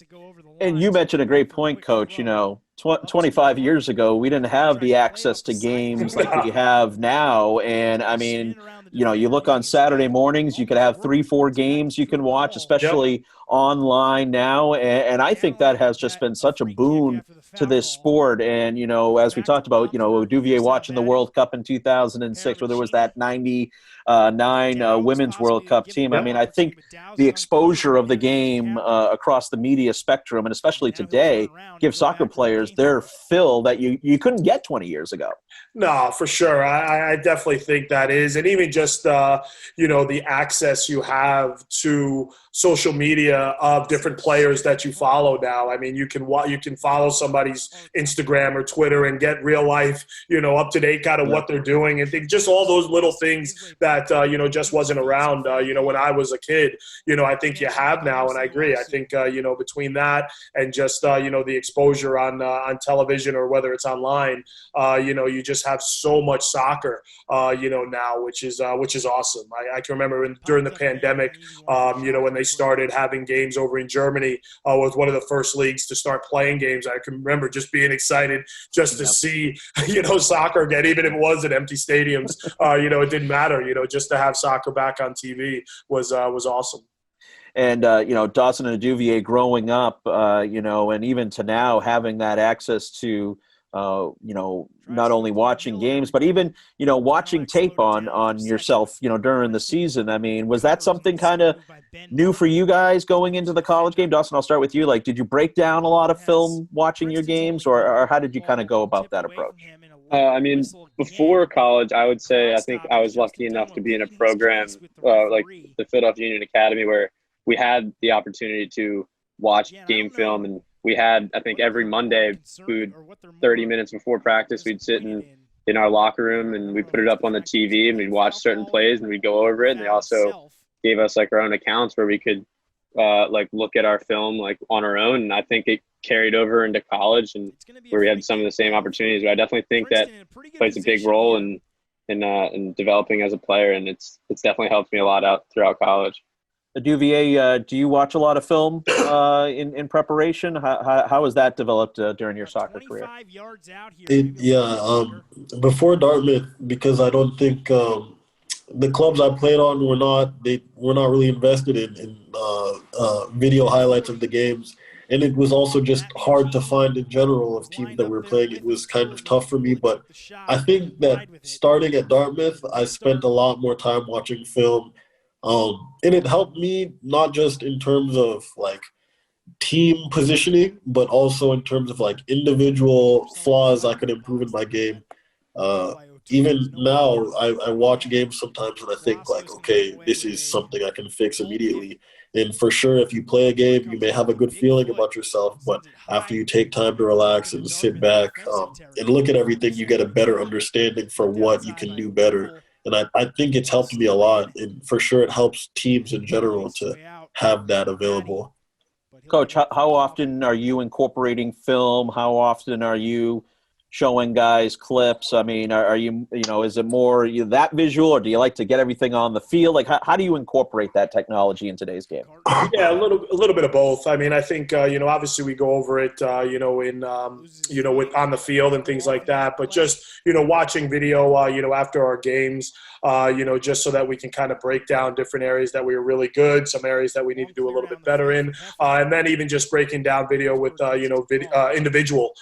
And you mentioned a great point, Coach. 25 years ago, we didn't have the access to games like we have now. And I mean, you look on Saturday mornings, you could have 3-4 games you can watch, especially online now. And I think that has just been such a boon to this sport. And, as we talked about, Duvier watching the World Cup in 2006, where there was that 99 Women's World Cup team. I mean, I think the exposure of the game across the media spectrum, and especially today, gives soccer players their fill that you couldn't get 20 years ago. No, for sure. I definitely think that is. And even just, the access you have to social media of different players that you follow now. I mean, you can follow somebody's Instagram or Twitter and get real life, up to date kind of what they're doing, and think just all those little things that, just wasn't around, when I was a kid, I think you have now. And I agree. I think, between that and just, the exposure on television or whether it's online, you just have so much soccer, now, which is awesome. I can remember during the pandemic, when they started having games over in Germany, was one of the first leagues to start playing games. I can remember just being excited just to see, soccer again, even if it was at empty stadiums, it didn't matter, just to have soccer back on TV was awesome. And, Dawson and Duvier growing up, and even to now having that access to, not only watching games, but even, watching tape on yourself, during the season. I mean, was that something kind of new for you guys going into the college game? Dawson, I'll start with you. Did you break down a lot of film watching your games, or how did you kind of go about that approach? I mean, before college, I would say I think I was lucky enough to be in a program like the Philadelphia Union Academy, where we had the opportunity to watch game film. And we had, I think every Monday, 30 minutes before practice, we'd sit in our locker room and we'd put it up on the TV and we'd watch certain plays and we'd go over it. And they also gave us our own accounts where we could look at our film on our own. And I think it carried over into college, and where we had some of the same opportunities. But I definitely think that plays a big role in developing as a player. And it's definitely helped me a lot out throughout college. Duvier, do you watch a lot of film in preparation? How has that developed during your soccer career? Before Dartmouth, because I don't think the clubs I played on were not really invested in video highlights of the games, and it was also just hard to find in general of teams that were playing. It was kind of tough for me, but I think that starting at Dartmouth, I spent a lot more time watching film. And it helped me not just in terms of team positioning, but also in terms of individual flaws I could improve in my game. even now, I watch games sometimes and I think like, okay, this is something I can fix immediately. And for sure, if you play a game, you may have a good feeling about yourself, but after you take time to relax and sit back and look at everything, you get a better understanding for what you can do better. And I think it's helped me a lot. And for sure, it helps teams in general to have that available. Coach, how often are you incorporating film? How often are you showing guys clips? I mean, are you, is it more that visual, or do you like to get everything on the field? Like, how do you incorporate that technology in today's game? Yeah, a little bit of both. I mean, I think obviously we go over it, with on the field and things like that. But just watching video, after our games, just so that we can kind of break down different areas that we were really good, some areas that we need to do a little bit better in, and then even just breaking down video with individual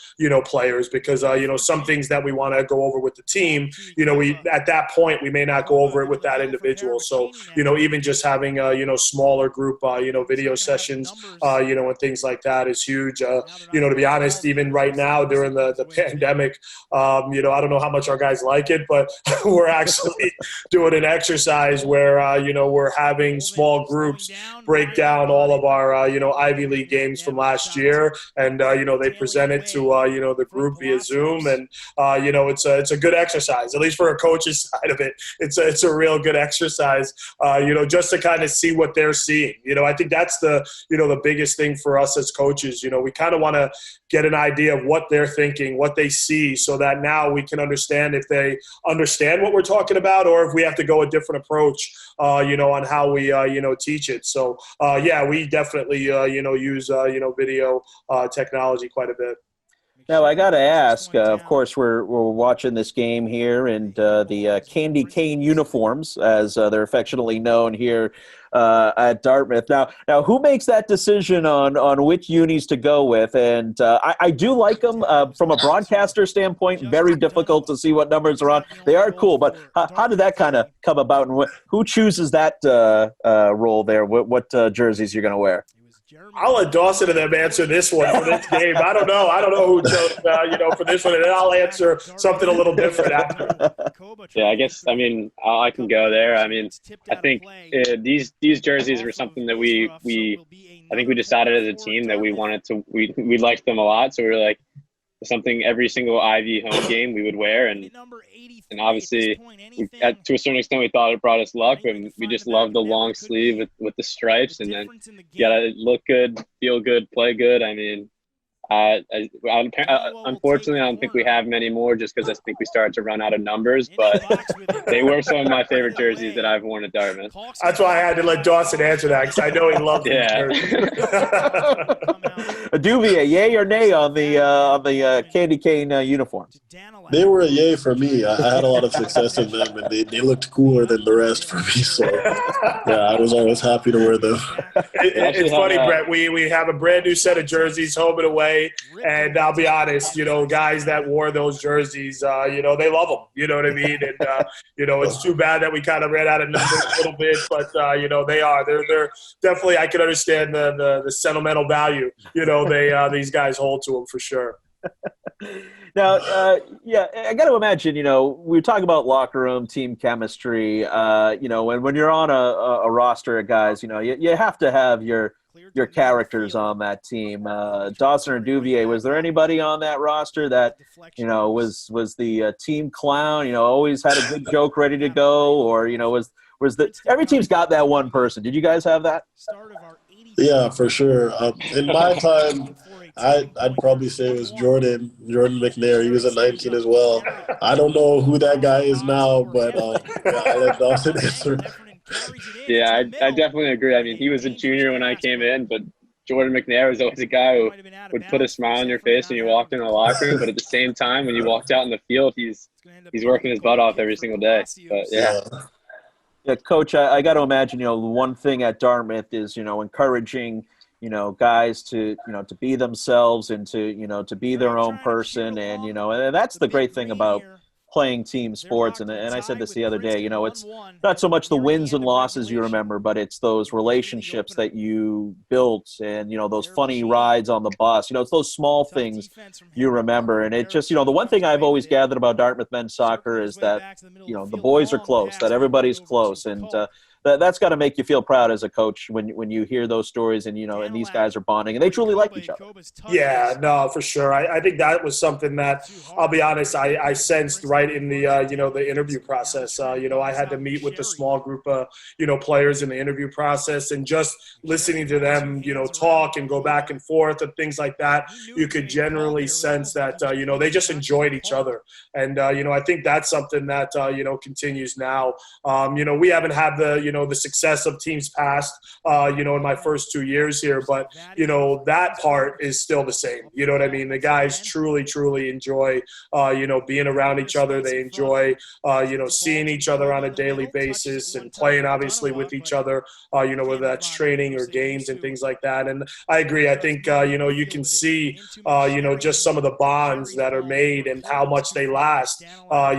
players, because some things that we want to go over with the team, we at that point we may not go over it with that individual. So even just having smaller group video sessions and things like that is huge. To be honest, even right now during the pandemic, I don't know how much our guys like it, but we're actually doing an exercise where we're having small groups break down all of our Ivy League games from last year, and they present it to the group via Zoom, and it's a good exercise, at least for a coach's side of it. It's a real good exercise, just to kind of see what they're seeing. I think that's the biggest thing for us as coaches. We kind of want to get an idea of what they're thinking, what they see, so that now we can understand if they understand what we're talking about, or if we have to go a different approach, on how we, teach it. So, we definitely, use, video technology quite a bit. Now, I got to ask, of course, we're watching this game here, and the candy cane uniforms, as they're affectionately known here at Dartmouth. Now, who makes that decision on which unis to go with? And I do like them from a broadcaster standpoint. Very difficult to see what numbers are on. They are cool, but how did that kind of come about, and who chooses that role there? What jerseys you're going to wear? I'll let Dawson and them answer this one for this game. I don't know who chose, for this one, and then I'll answer something a little different after. Yeah, I guess, I mean, I can go there. I mean, I think these jerseys were something that I think we decided as a team that we liked them a lot. So we were like, something every single Ivy home game we would wear, and obviously to a certain extent we thought it brought us luck, and we just love the long sleeve with the stripes, and then you gotta look good, feel good, play good. I mean, unfortunately, I don't think we have many more, just because I think we started to run out of numbers, but they were some of my favorite jerseys that I've worn at Dartmouth. That's why I had to let Dawson answer that, because I know he loved Duvier, yay or nay on the candy cane uniforms? They were a yay for me. I had a lot of success in them, and they looked cooler than the rest for me. So, yeah, I was always happy to wear them. It's funny, Brett. We have a brand new set of jerseys, home and away. And I'll be honest, guys that wore those jerseys, they love them. You know what I mean? And, it's too bad that we kind of ran out of numbers a little bit, but, they're definitely, I can understand the sentimental value, these guys hold to them for sure. Now, I got to imagine, we talk about locker room, team chemistry, when you're on a roster of guys, you have to have your characters on that team. Dawson or Duvier, was there anybody on that roster that, was the team clown, always had a good joke ready to go, or, every team's got that one person. Did you guys have that? Yeah, for sure. In my time, I'd probably say it was Jordan McNair. He was a 19 as well. I don't know who that guy is now, but I'll let Dawson answer. Yeah, I definitely agree. I mean, he was a junior when I came in, but Jordan McNair was always a guy who would put a smile on your face when you walked in the locker room, but at the same time, when you walked out in the field, he's working his butt off every single day. But yeah. Yeah, Coach, I got to imagine, one thing at Dartmouth is, encouraging, guys to be themselves and to be their own person. And, and that's the great thing about playing team sports, and I said this the other day, you know, it's not so much the wins and losses you remember, but it's those relationships that you built and, you know, those funny rides on the bus. You know, it's those small things you remember. And it just, you know, the one thing I've always gathered about Dartmouth men's soccer is that, you know, the boys are close, that everybody's close. And that's got to make you feel proud as a coach when you hear those stories and, you know, and these guys are bonding and they truly like each other. Yeah, no, for sure. I think that was something that, I'll be honest, I sensed right in the, you know, the interview process. You know, I had to meet with a small group of, you know, players in the interview process, and just listening to them, you know, talk and go back and forth and things like that, you could generally sense that, you know, they just enjoyed each other. And, you know, I think that's something that, you know, continues now. You know, we haven't had the, you know, the success of teams past, you know, in my first 2 years here, but, you know, that part is still the same. You know what I mean? The guys truly enjoy, you know, being around each other. They enjoy, you know, seeing each other on a daily basis and playing obviously with each other, you know, whether that's training or games and things like that. And I agree. I think, you know, you can see, you know, just some of the bonds that are made and how much they last,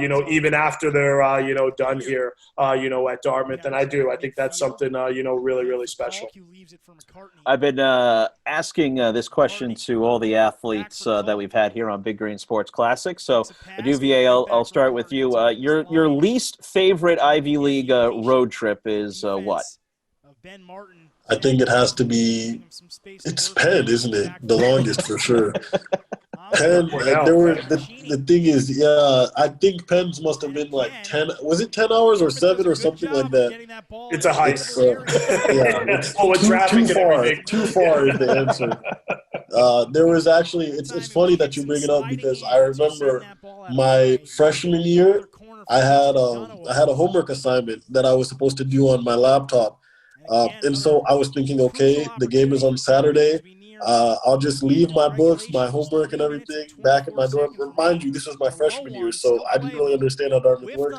you know, even after they're, you know, done here, you know, at Dartmouth. And I think that's something, you know, really special. I've been asking this question to all the athletes that we've had here on Big Green Sports Classic. So, Duvier, I'll start with you. Your least favorite Ivy League road trip is what? I think it has to be, it's Penn, isn't it? The longest for sure. Penn, the thing is, yeah, I think Penn's must have been like 10, was it 10 hours or 7 or something like that? It's a hike. It's too far is the answer. There was actually, it's funny that you bring it up because I remember my freshman year, I had a homework assignment that I was supposed to do on my laptop. And so I was thinking, okay, the game is on Saturday. I'll just leave my books, my homework and everything back in my dorm. Remind you, this was my freshman year, so I didn't really understand how Dartmouth worked.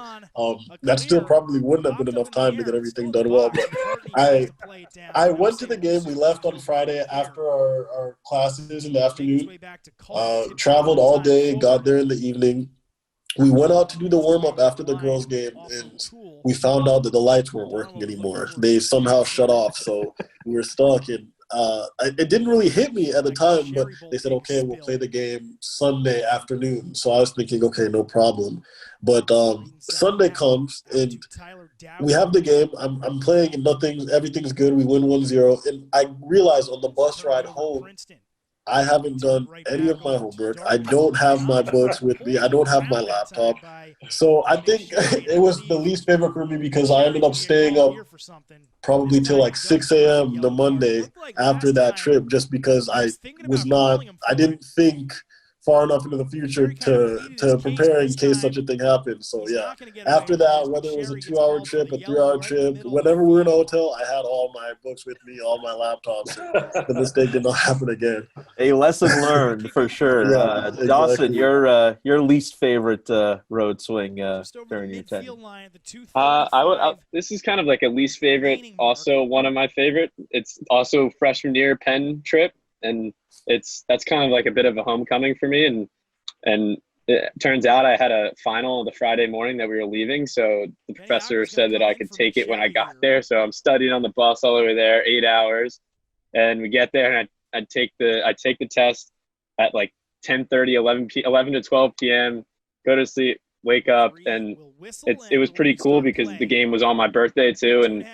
That still probably wouldn't have been enough time to get everything done well. But I went to the game. We left on Friday after our classes in the afternoon. Traveled all day, got there in the evening. We went out to do the warm-up after the girls' game, and we found out that the lights weren't working anymore. They somehow shut off, so we were stuck. And it didn't really hit me at the time, but they said, okay, we'll play the game Sunday afternoon. So I was thinking, okay, no problem. But Sunday comes, and we have the game. I'm playing, and everything's good. We win 1-0. And I realized on the bus ride home, I haven't done any of my homework. I don't have my books with me. I don't have my laptop. So I think it was the least favorite for me because I ended up staying up probably till like 6 a.m. the Monday after that trip just because I didn't think far enough into the future to prepare in case such a thing happened. So yeah, after that, whether it was a 2-hour trip, a 3-hour trip, whenever we were in a hotel, I had all my books with me, all my laptops. The mistake did not happen again. A lesson learned for sure. Yeah, exactly. Dawson, your least favorite road swing during your tenure? This is kind of like a least favorite, also one of my favorite. It's also freshman year Penn trip, and that's kind of like a bit of a homecoming for me. And it turns out I had a final the Friday morning that we were leaving. So the professor said that I could take it when I got there. So I'm studying on the bus all the way there, 8 hours. And we get there and I take the test at like 10:30, 11 to 12 p.m., go to sleep, wake up. And it was pretty cool because the game was on my birthday too. And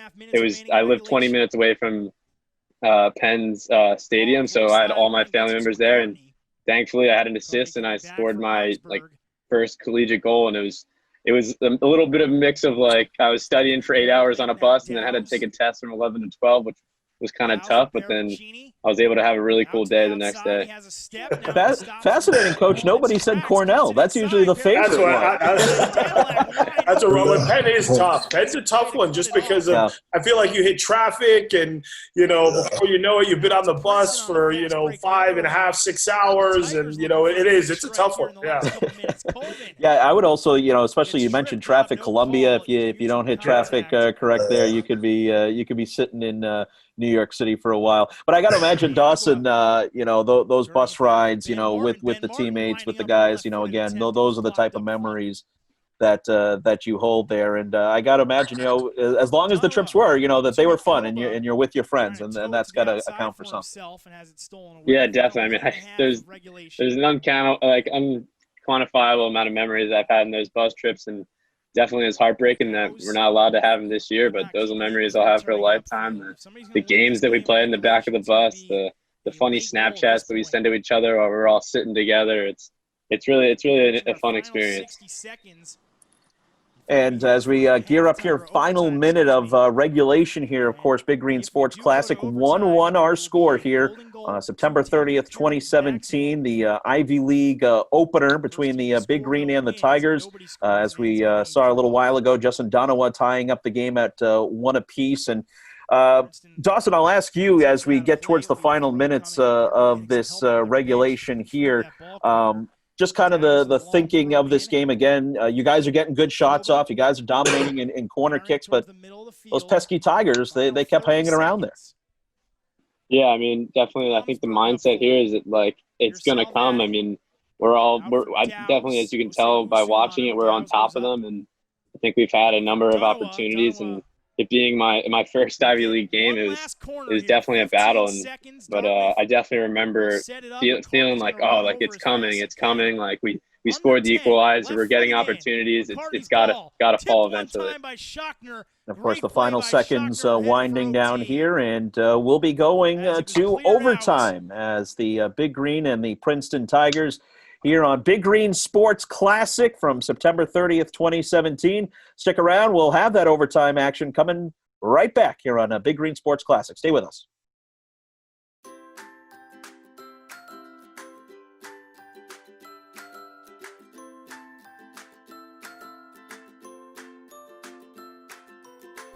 I lived 20 minutes away from Penn's stadium, so I had all my family members there, and thankfully I had an assist and I scored my first collegiate goal. And it was a little bit of a mix of like I was studying for 8 hours on a bus and then had to take a test from 11 to 12, which was kind of tough, but then I was able to have a really cool day the next day. Fascinating, Coach. Nobody said Cornell. That's usually the favorite That's a rolling. Penn is tough. Penn's a tough one just because of, I feel like you hit traffic and, you know, before you know it, you've been on the bus for, you know, 5.5, 6 hours. And, you know, it's a tough one. Yeah. Yeah, I would also, you know, especially you mentioned traffic, Columbia. If you don't hit traffic correct there, you could be sitting in New York City for a while. But I got to imagine, Dawson, you know, those bus rides, you know, with the teammates, with the guys, you know, again, those are the type of memories that you hold there. And I got to imagine, as long as the trips were, that they were fun and you're with your friends, and that's got to account for something. Yeah, definitely. I mean, there's an unquantifiable amount of memories I've had in those bus trips, and definitely it's heartbreaking that we're not allowed to have them this year. But those are memories I'll have for a lifetime. The games that we played in the back of the bus, the funny Snapchats that we send to each other while we're all sitting together. It's really a fun experience. And as we gear up here, final minute of regulation here, of course, Big Green Sports Classic, 1-1 our score here on September 30th, 2017, the Ivy League opener between the Big Green and the Tigers. As we saw a little while ago, Justin Donawa tying up the game at 1 apiece. And Dawson, I'll ask you as we get towards the final minutes of this regulation here, just kind of the thinking of this game again. You guys are getting good shots off. You guys are dominating in corner kicks, but those pesky Tigers, they kept hanging around there. Yeah, I mean, definitely. I think the mindset here is that, like, it's going to come. I mean, I definitely, as you can tell by watching it, we're on top of them. And I think we've had a number of opportunities, and it being my first Ivy League game, it was definitely a battle. But I definitely remember feeling like, it's coming. Like we scored the equalizer. We're getting opportunities. It's gotta fall eventually. Of course, the final seconds winding down here, and we'll be going to overtime as the Big Green and the Princeton Tigers here on Big Green Sports Classic from September 30th, 2017. Stick around. We'll have that overtime action coming right back here on Big Green Sports Classic. Stay with us.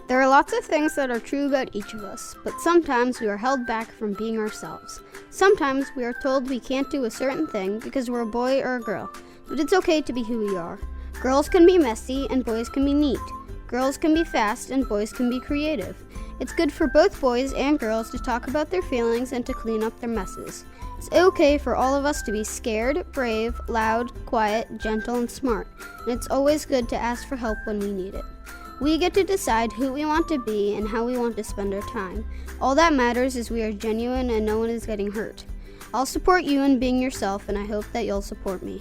There are lots of things that are true about each of us, but sometimes we are held back from being ourselves. Sometimes we are told we can't do a certain thing because we're a boy or a girl, but it's okay to be who we are. Girls can be messy and boys can be neat. Girls can be fast and boys can be creative. It's good for both boys and girls to talk about their feelings and to clean up their messes. It's okay for all of us to be scared, brave, loud, quiet, gentle, and smart, and it's always good to ask for help when we need it. We get to decide who we want to be and how we want to spend our time. All that matters is we are genuine and no one is getting hurt. I'll support you in being yourself, and I hope that you'll support me.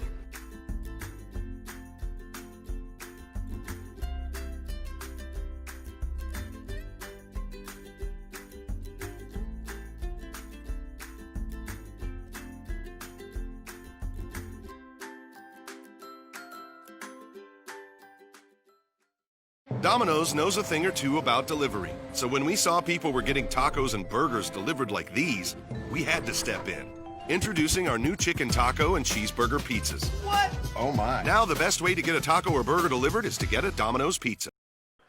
Domino's knows a thing or two about delivery. So when we saw people were getting tacos and burgers delivered like these, we had to step in. Introducing our new chicken taco and cheeseburger pizzas. What? Oh my. Now the best way to get a taco or burger delivered is to get a Domino's pizza.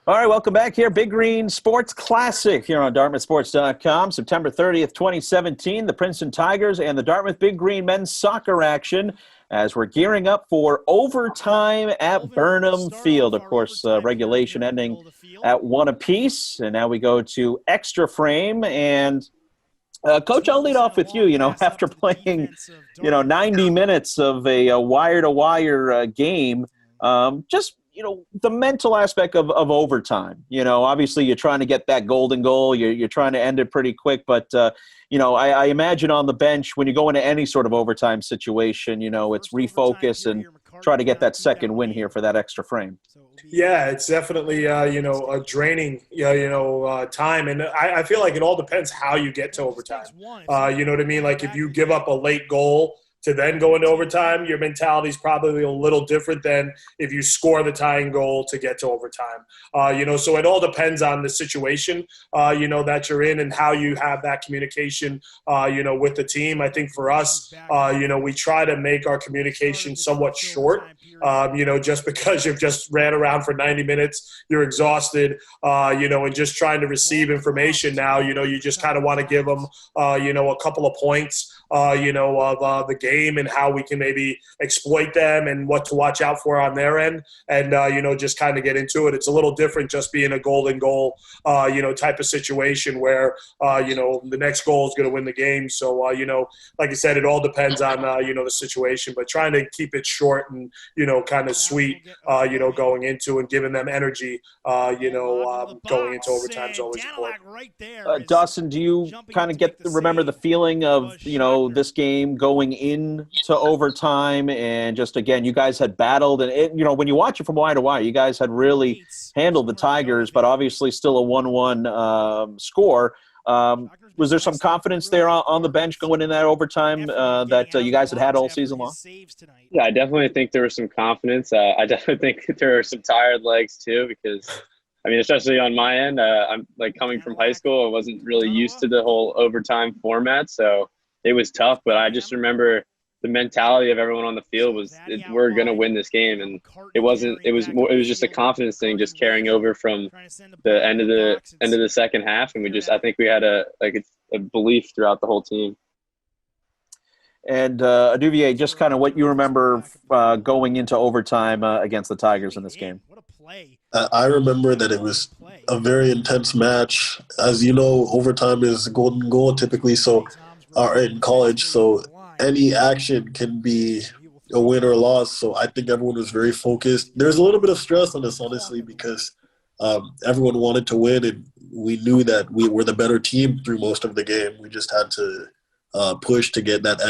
All right, welcome back here. Big Green Sports Classic here on DartmouthSports.com. September 30th, 2017, the Princeton Tigers and the Dartmouth Big Green men's soccer action as we're gearing up for overtime at Burnham Field. Of course, regulation ending at 1 apiece, and now we go to extra frame. And Coach, I'll lead off with you. After playing, 90 minutes of a wire-to-wire game, just the mental aspect of overtime. Obviously you're trying to get that golden goal. You're trying to end it pretty quick, but I imagine on the bench when you go into any sort of overtime situation, it's refocus and try to get that second win here for that extra frame. Yeah, it's definitely a draining time, and I feel like it all depends how you get to overtime. You know what I mean? Like if you give up a late goal to then go into overtime, your mentality is probably a little different than if you score the tying goal to get to overtime. So it all depends on the situation, that you're in and how you have that communication, with the team. I think for us, we try to make our communication somewhat short, just because you've just ran around for 90 minutes, you're exhausted, and just trying to receive information now, you just kind of want to give them, a couple of points, of the game. game and how we can maybe exploit them and what to watch out for on their end, and just kind of get into it. It's a little different just being a golden goal, type of situation where the next goal is going to win the game. So like I said, it all depends on the situation, but trying to keep it short and kind of sweet, going into and giving them energy, going into overtime is always important. Dawson, do you kind of remember the feeling of this game going into overtime, and just again, you guys had battled, and when you watch it from wire to wire, you guys had really handled the Tigers, but obviously still a 1-1 score. Was there some confidence there on the bench going in that overtime that you guys had all season long? Yeah, I definitely think there was some confidence. I definitely think there were some tired legs too, because especially on my end, I'm like coming from high school. I wasn't really used to the whole overtime format, so it was tough. But I just remember the mentality of everyone on the field was we're going to win this game, and it was just a confidence thing, just carrying over from the end of the second half, and I think we had a belief throughout the whole team. And Duvier, just kind of what you remember going into overtime against the Tigers in this game. I remember that it was a very intense match. As you know, overtime is a golden goal typically, in college, so any action can be a win or a loss. So I think everyone was very focused. There's a little bit of stress on this, honestly, because everyone wanted to win, and we knew that we were the better team through most of the game. We just had to push to get that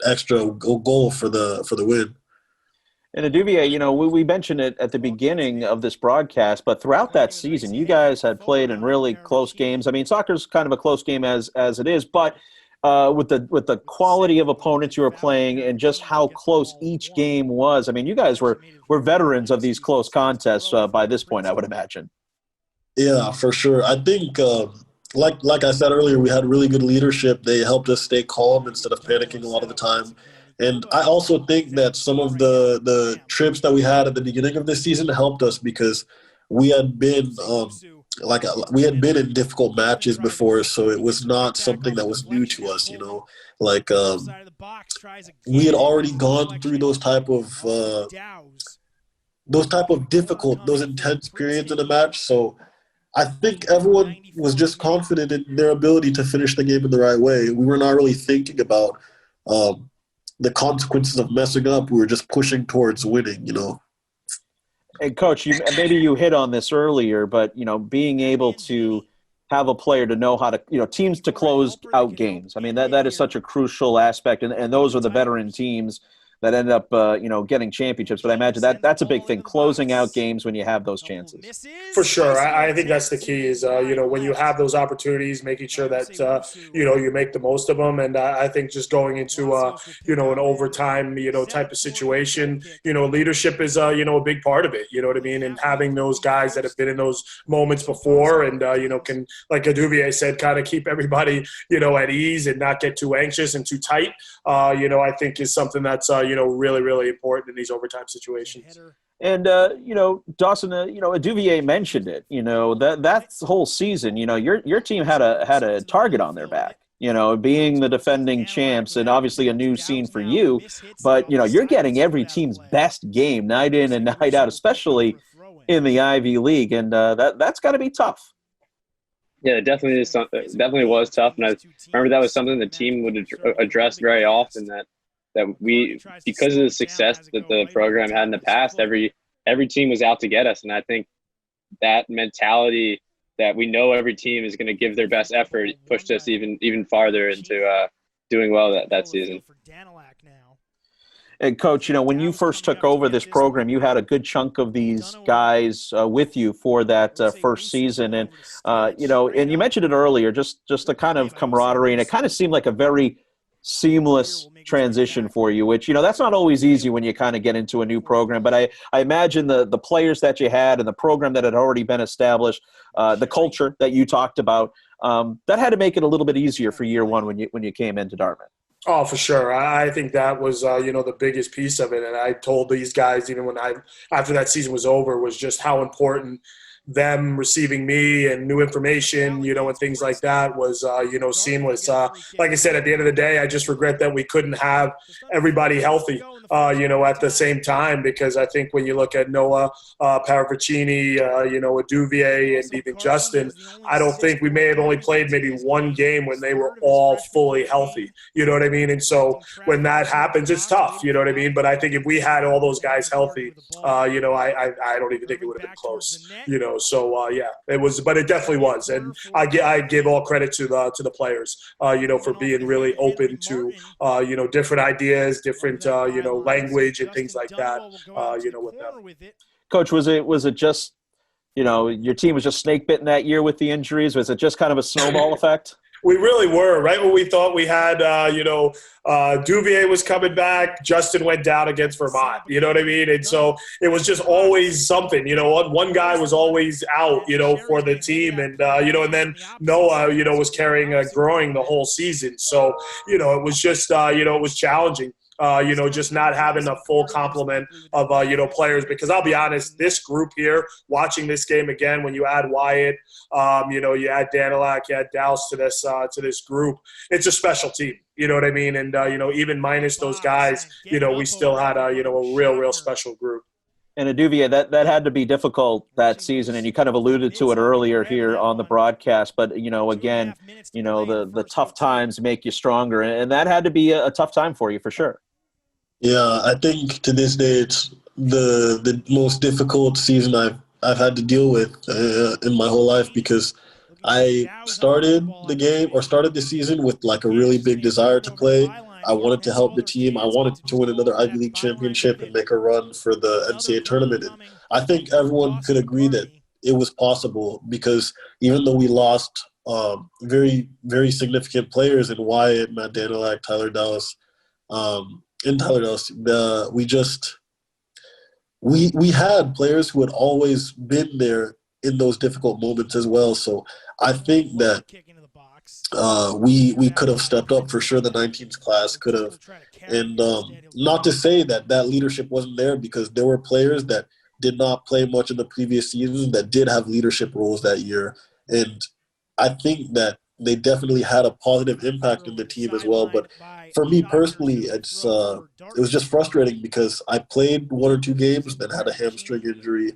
extra goal for the win. And Duvier, we mentioned it at the beginning of this broadcast, but throughout that season, you guys had played in really close games. Soccer's kind of a close game as it is, but with the quality of opponents you were playing and just how close each game was, you guys were veterans of these close contests by this point, I would imagine. Yeah, for sure. I think, like I said earlier, we had really good leadership. They helped us stay calm instead of panicking a lot of the time. And I also think that some of the trips that we had at the beginning of this season helped us, because we had been in difficult matches before, so it was not something that was new to us. We had already gone through those type of difficult, those intense periods in a match. So I think everyone was just confident in their ability to finish the game in the right way. We were not really thinking about the consequences of messing up. We were just pushing towards winning, And Coach, maybe you hit on this earlier, but being able to have a player to know how to, teams to close out games. That is such a crucial aspect, and those are the veteran teams that end up, getting championships. But I imagine that's a big thing, closing out games when you have those chances. For sure. I think that's the key is, when you have those opportunities, making sure that, you make the most of them. And I think just going into, an overtime, type of situation, leadership is, a big part of it. You know what I mean? And having those guys that have been in those moments before and, can, like Duvier said, kind of keep everybody, at ease and not get too anxious and too tight, I think is something that's, really, really important in these overtime situations. And, Dawson, Duvier mentioned it, that whole season, your team had a target on their back, being the defending champs, and obviously a new scene for you, but, you're getting every team's best game night in and night out, especially in the Ivy League. And that's got to be tough. Yeah, it definitely was tough. And I remember that was something the team would address very often, that we, because of the success that the program had in the past, every team was out to get us. And I think that mentality that we know every team is going to give their best effort pushed us even farther into doing well that season. And Coach, when you first took over this program, you had a good chunk of these guys with you for that first season. And, and you mentioned it earlier, just the kind of camaraderie, and it kind of seemed like a very seamless transition for you, which, that's not always easy when you kind of get into a new program. But I imagine the players that you had and the program that had already been established, the culture that you talked about, that had to make it a little bit easier for year one when you came into Dartmouth. Oh, for sure. I think that was, the biggest piece of it. And I told these guys, even after that season was over, was just how important them receiving me and new information, and things like that was, seamless. Like I said, at the end of the day, I just regret that we couldn't have everybody healthy, at the same time, because I think when you look at Noah, Paravicini, Aduvier, and even Justin, I don't think we may have only played maybe one game when they were all fully healthy. You know what I mean? And so when that happens, it's tough. You know what I mean? But I think if we had all those guys healthy, I don't even think it would have been close. So yeah, it was, but it definitely was, and I give all credit to the players, for being really open to, different ideas, different, language and things like that, with them. Coach, was it just, your team was just snake bitten that year with the injuries? Was it just kind of a snowball effect? We really were. Right when we thought we had, Duvier was coming back, Justin went down against Vermont. You know what I mean? And so it was just always something. One guy was always out, for the team. And, and then Noah, was carrying a groin the whole season. So, it was just, it was challenging. Just not having a full complement of, players. Because I'll be honest, this group here, watching this game again, when you add Wyatt, you add Danilak, you add Douse to this group, it's a special team. You know what I mean? And, even minus those guys, we still had a real special group. And Aduvier, that had to be difficult that season, and you kind of alluded to it earlier here on the broadcast. But again, the tough times make you stronger, and that had to be a tough time for you for sure. Yeah, I think to this day it's the most difficult season I've had to deal with in my whole life, because I started the season with like a really big desire to play. I wanted to help the team. I wanted to win another Ivy League championship and make a run for the NCAA tournament. And I think everyone could agree that it was possible, because even though we lost very, very significant players in Wyatt, Matt Danilak, Tyler Dallas, we had players who had always been there in those difficult moments as well. So I think that we could have stepped up for sure. The 19th class could have, and not to say that leadership wasn't there, because there were players that did not play much in the previous season that did have leadership roles that year, and I think that they definitely had a positive impact in the team as well. But for me personally, it was just frustrating, because I played one or two games, then had a hamstring injury.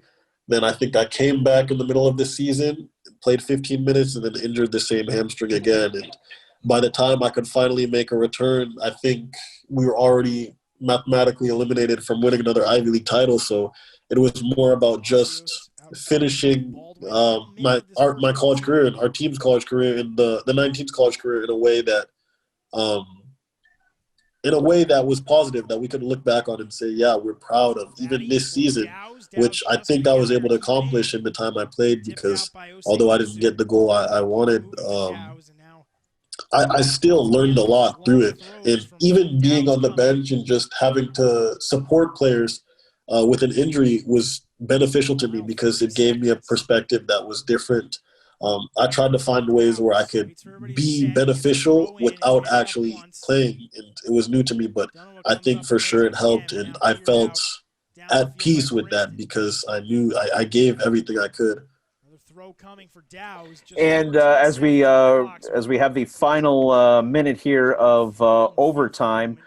Then I think I came back in the middle of the season, played 15 minutes, and then injured the same hamstring again. And by the time I could finally make a return, I think we were already mathematically eliminated from winning another Ivy League title. So it was more about just finishing my college career and our team's college career and the 19th college career in a way that was positive, that we could look back on and say, yeah, we're proud of even this season, which I think I was able to accomplish in the time I played, because although I didn't get the goal I wanted, I still learned a lot through it. And even being on the bench and just having to support players with an injury was beneficial to me, because it gave me a perspective that was different. I tried to find ways where I could be beneficial without actually playing, and it was new to me, but I think for sure it helped, and I felt at peace with that, because I knew I gave everything I could. And as we have the final minute here of overtime,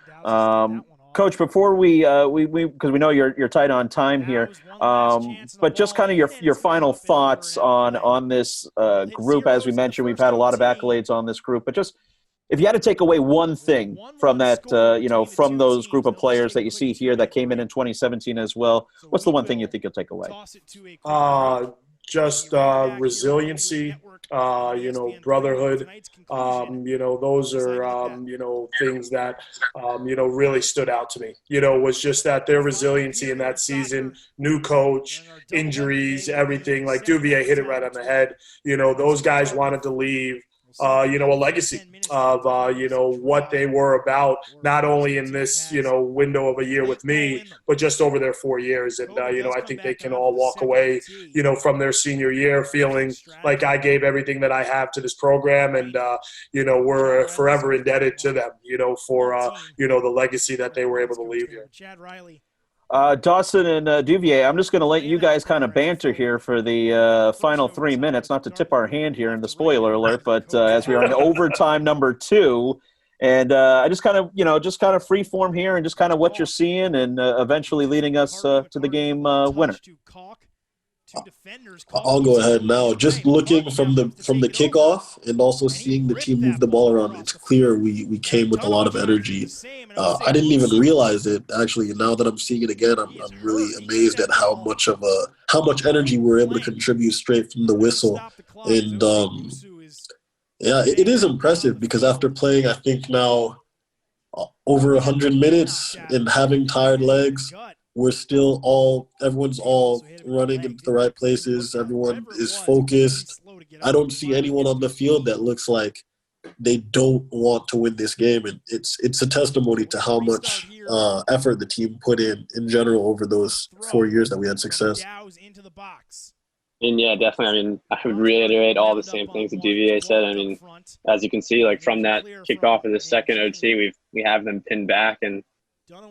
Coach, before we because we know you're tight on time here, but just kind of your final thoughts on this group. As we mentioned, we've had a lot of accolades on this group, but just if you had to take away one thing from that, from those group of players that you see here that came in 2017 as well, what's the one thing you think you'll take away? Just resiliency, brotherhood. Those are, things that, really stood out to me. Was just that their resiliency in that season, new coach, injuries, everything. Like Duvier hit it right on the head. Those guys wanted to leave a legacy of, what they were about, not only in this, window of a year with me, but just over their 4 years. And, I think they can all walk away, from their senior year feeling like I gave everything that I have to this program. And, we're forever indebted to them, for, the legacy that they were able to leave here. Dawson and Duvier, I'm just going to let you guys kind of banter here for the final 3 minutes, not to tip our hand here in the spoiler alert, but as we are in overtime number 2. And I just kind of, just kind of free form here and just kind of what you're seeing and eventually leading us to the game winner. I'll go ahead now. Just looking from the kickoff and also seeing the team move the ball around, it's clear we came with a lot of energy. I didn't even realize it actually. Now that I'm seeing it again, I'm really amazed at how much energy we were able to contribute straight from the whistle. And yeah, it is impressive because after playing, I think now over 100 minutes and having tired legs, we're still everyone's all running into the right places. Everyone is focused. I don't see anyone on the field that looks like they don't want to win this game. And it's a testimony to how much effort the team put in general over those 4 years that we had success. And yeah, definitely. I mean, I would reiterate all the same things that DVA said. I mean, as you can see, like from that kickoff of the second OT, we have them pinned back, and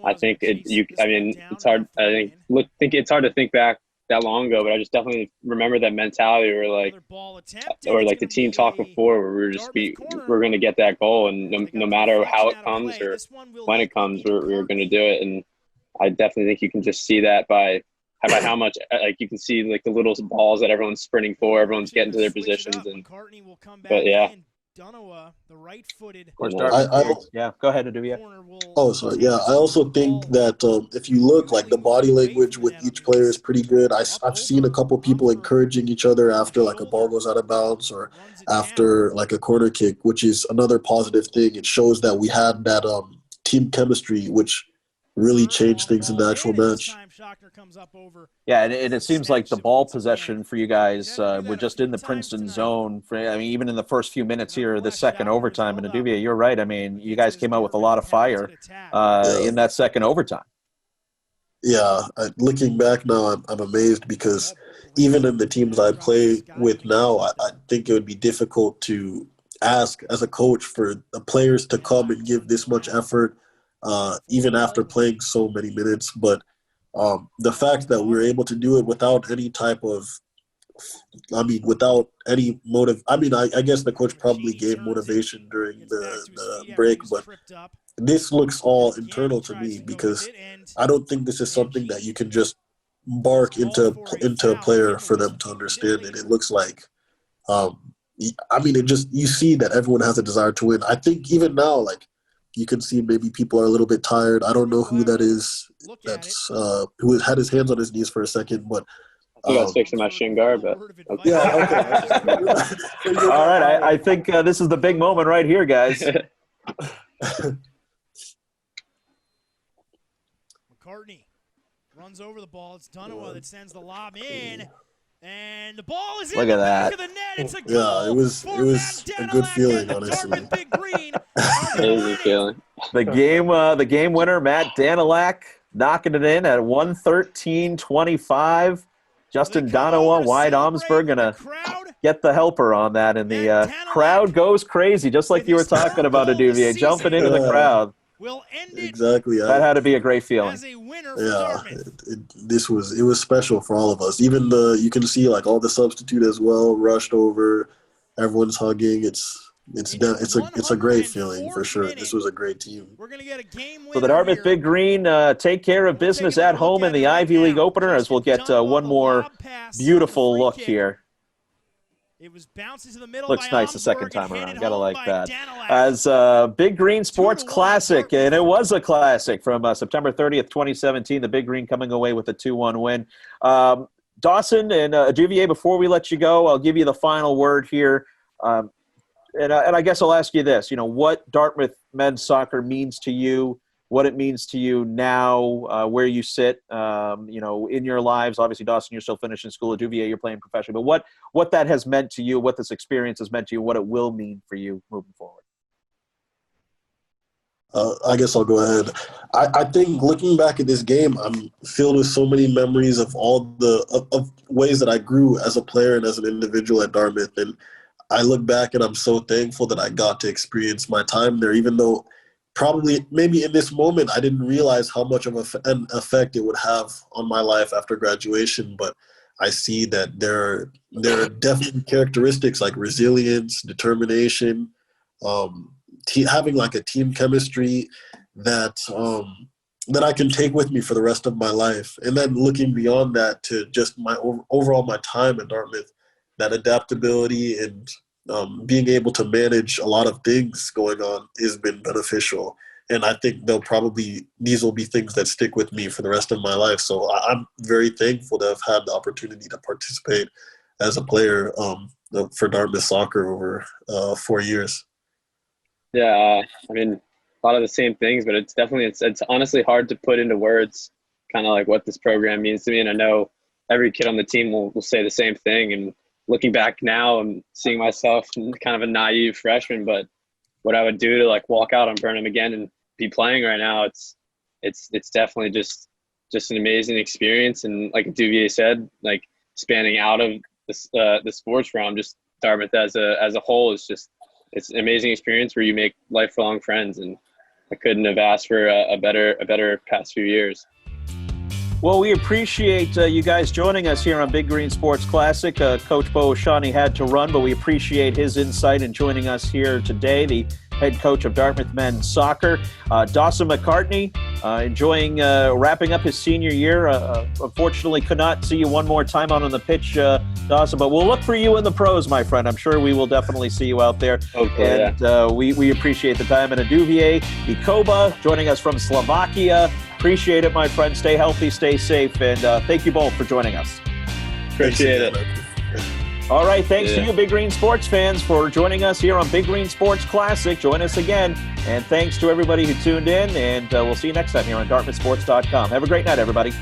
I think it's hard. I think it's hard to think back that long ago, but I just definitely remember that mentality where like the team talk before, where we're going to get that goal, and no matter how it comes or when it comes, we're going to do it. And I definitely think you can just see that by how much, like you can see like the little balls that everyone's sprinting for, everyone's getting to their positions, but yeah. Of course, yeah, go ahead, Aduvia. Oh, sorry. Yeah, I also think that if you look, like the body language with each player is pretty good. I've seen a couple people encouraging each other after like a ball goes out of bounds or after like a corner kick, which is another positive thing. It shows that we had that team chemistry, which really changed things in the actual match. Yeah, and it seems like the ball possession for you guys, we're just in the Princeton zone. Even in the first few minutes here, the second overtime, and Aduvia, you're right. I mean, you guys came out with a lot of fire in that second overtime. Yeah, looking back now, I'm amazed because even in the teams I play with now, I think it would be difficult to ask as a coach for the players to come and give this much effort, even after playing so many minutes. But the fact that we were able to do it without any type of, without any motive. I guess the coach probably gave motivation during the break, but this looks all internal to me because I don't think this is something that you can just bark into a player for them to understand it. It looks like, you see that everyone has a desire to win. I think even now, like, you can see maybe people are a little bit tired. I don't know who that is. That's who had his hands on his knees for a second, but I think I was fixing my shin guard, but okay. Yeah, okay. All right, I think this is the big moment right here, guys. McCartney runs over the ball. It's Dunowa that sends the lob in. And the ball is in the back of the net. It's a goal. Yeah, it was a good feeling, honestly. Amazing feeling. The game winner, Matt Danilak, knocking it in at 1:13:25. Justin Dunowa, wide Armsburg, gonna get the helper on that, and the crowd goes crazy, just like you were talking about, Aduvia, jumping into the crowd. Exactly. That had to be a great feeling. Yeah, it was special for all of us. Even you can see like all the substitute as well rushed over. Everyone's hugging. It's a great feeling for sure. This was a great team. So the Dartmouth Big Green take care of business at home in the Ivy League opener, as we'll get one more beautiful look here. It was bounces to the middle. Looks nice the second time around. Gotta like that. As Big Green Sports Classic, and it was a classic from September 30th, 2017. The Big Green coming away with a 2-1 win. Dawson and Aduvia, before we let you go, I'll give you the final word here. And I guess I'll ask you this. What Dartmouth men's soccer means to you, what it means to you now, where you sit, in your lives. Obviously, Dawson, you're still finishing school. At Duvier, you're playing professionally. But what that has meant to you, what this experience has meant to you, what it will mean for you moving forward. I guess I'll go ahead. I think looking back at this game, I'm filled with so many memories of all of ways that I grew as a player and as an individual at Dartmouth. And I look back and I'm so thankful that I got to experience my time there, even though probably maybe in this moment I didn't realize how much of an effect it would have on my life after graduation, but I see that there are definitely characteristics like resilience, determination, having like a team chemistry that that I can take with me for the rest of my life. And then looking beyond that to just my overall my time at Dartmouth, that adaptability and being able to manage a lot of things going on has been beneficial. And I think these will be things that stick with me for the rest of my life. So I'm very thankful to have had the opportunity to participate as a player for Dartmouth soccer over 4 years. Yeah, I mean, a lot of the same things, but it's honestly hard to put into words kind of like what this program means to me. And I know every kid on the team will say the same thing. And looking back now, I'm seeing myself kind of a naive freshman, but what I would do to like walk out on Burnham again and be playing right now, it's definitely just an amazing experience. And like Duvier said, like spanning out of the sports realm, just Dartmouth as a whole it's an amazing experience where you make lifelong friends, and I couldn't have asked for a better past few years. Well, we appreciate you guys joining us here on Big Green Sports Classic. Coach Bo O'Shaughnessy had to run, but we appreciate his insight in joining us here today, the head coach of Dartmouth men's soccer. Dawson McCartney, enjoying wrapping up his senior year. Unfortunately, could not see you one more time out on the pitch, Dawson, but we'll look for you in the pros, my friend. I'm sure we will definitely see you out there. Okay, and we appreciate the time. And Duvier Ikoba joining us from Slovakia. Appreciate it, my friend. Stay healthy, stay safe, and thank you both for joining us. Appreciate it. All right, thanks to you, Big Green Sports fans, for joining us here on Big Green Sports Classic. Join us again, and thanks to everybody who tuned in, and we'll see you next time here on DartmouthSports.com. Have a great night, everybody.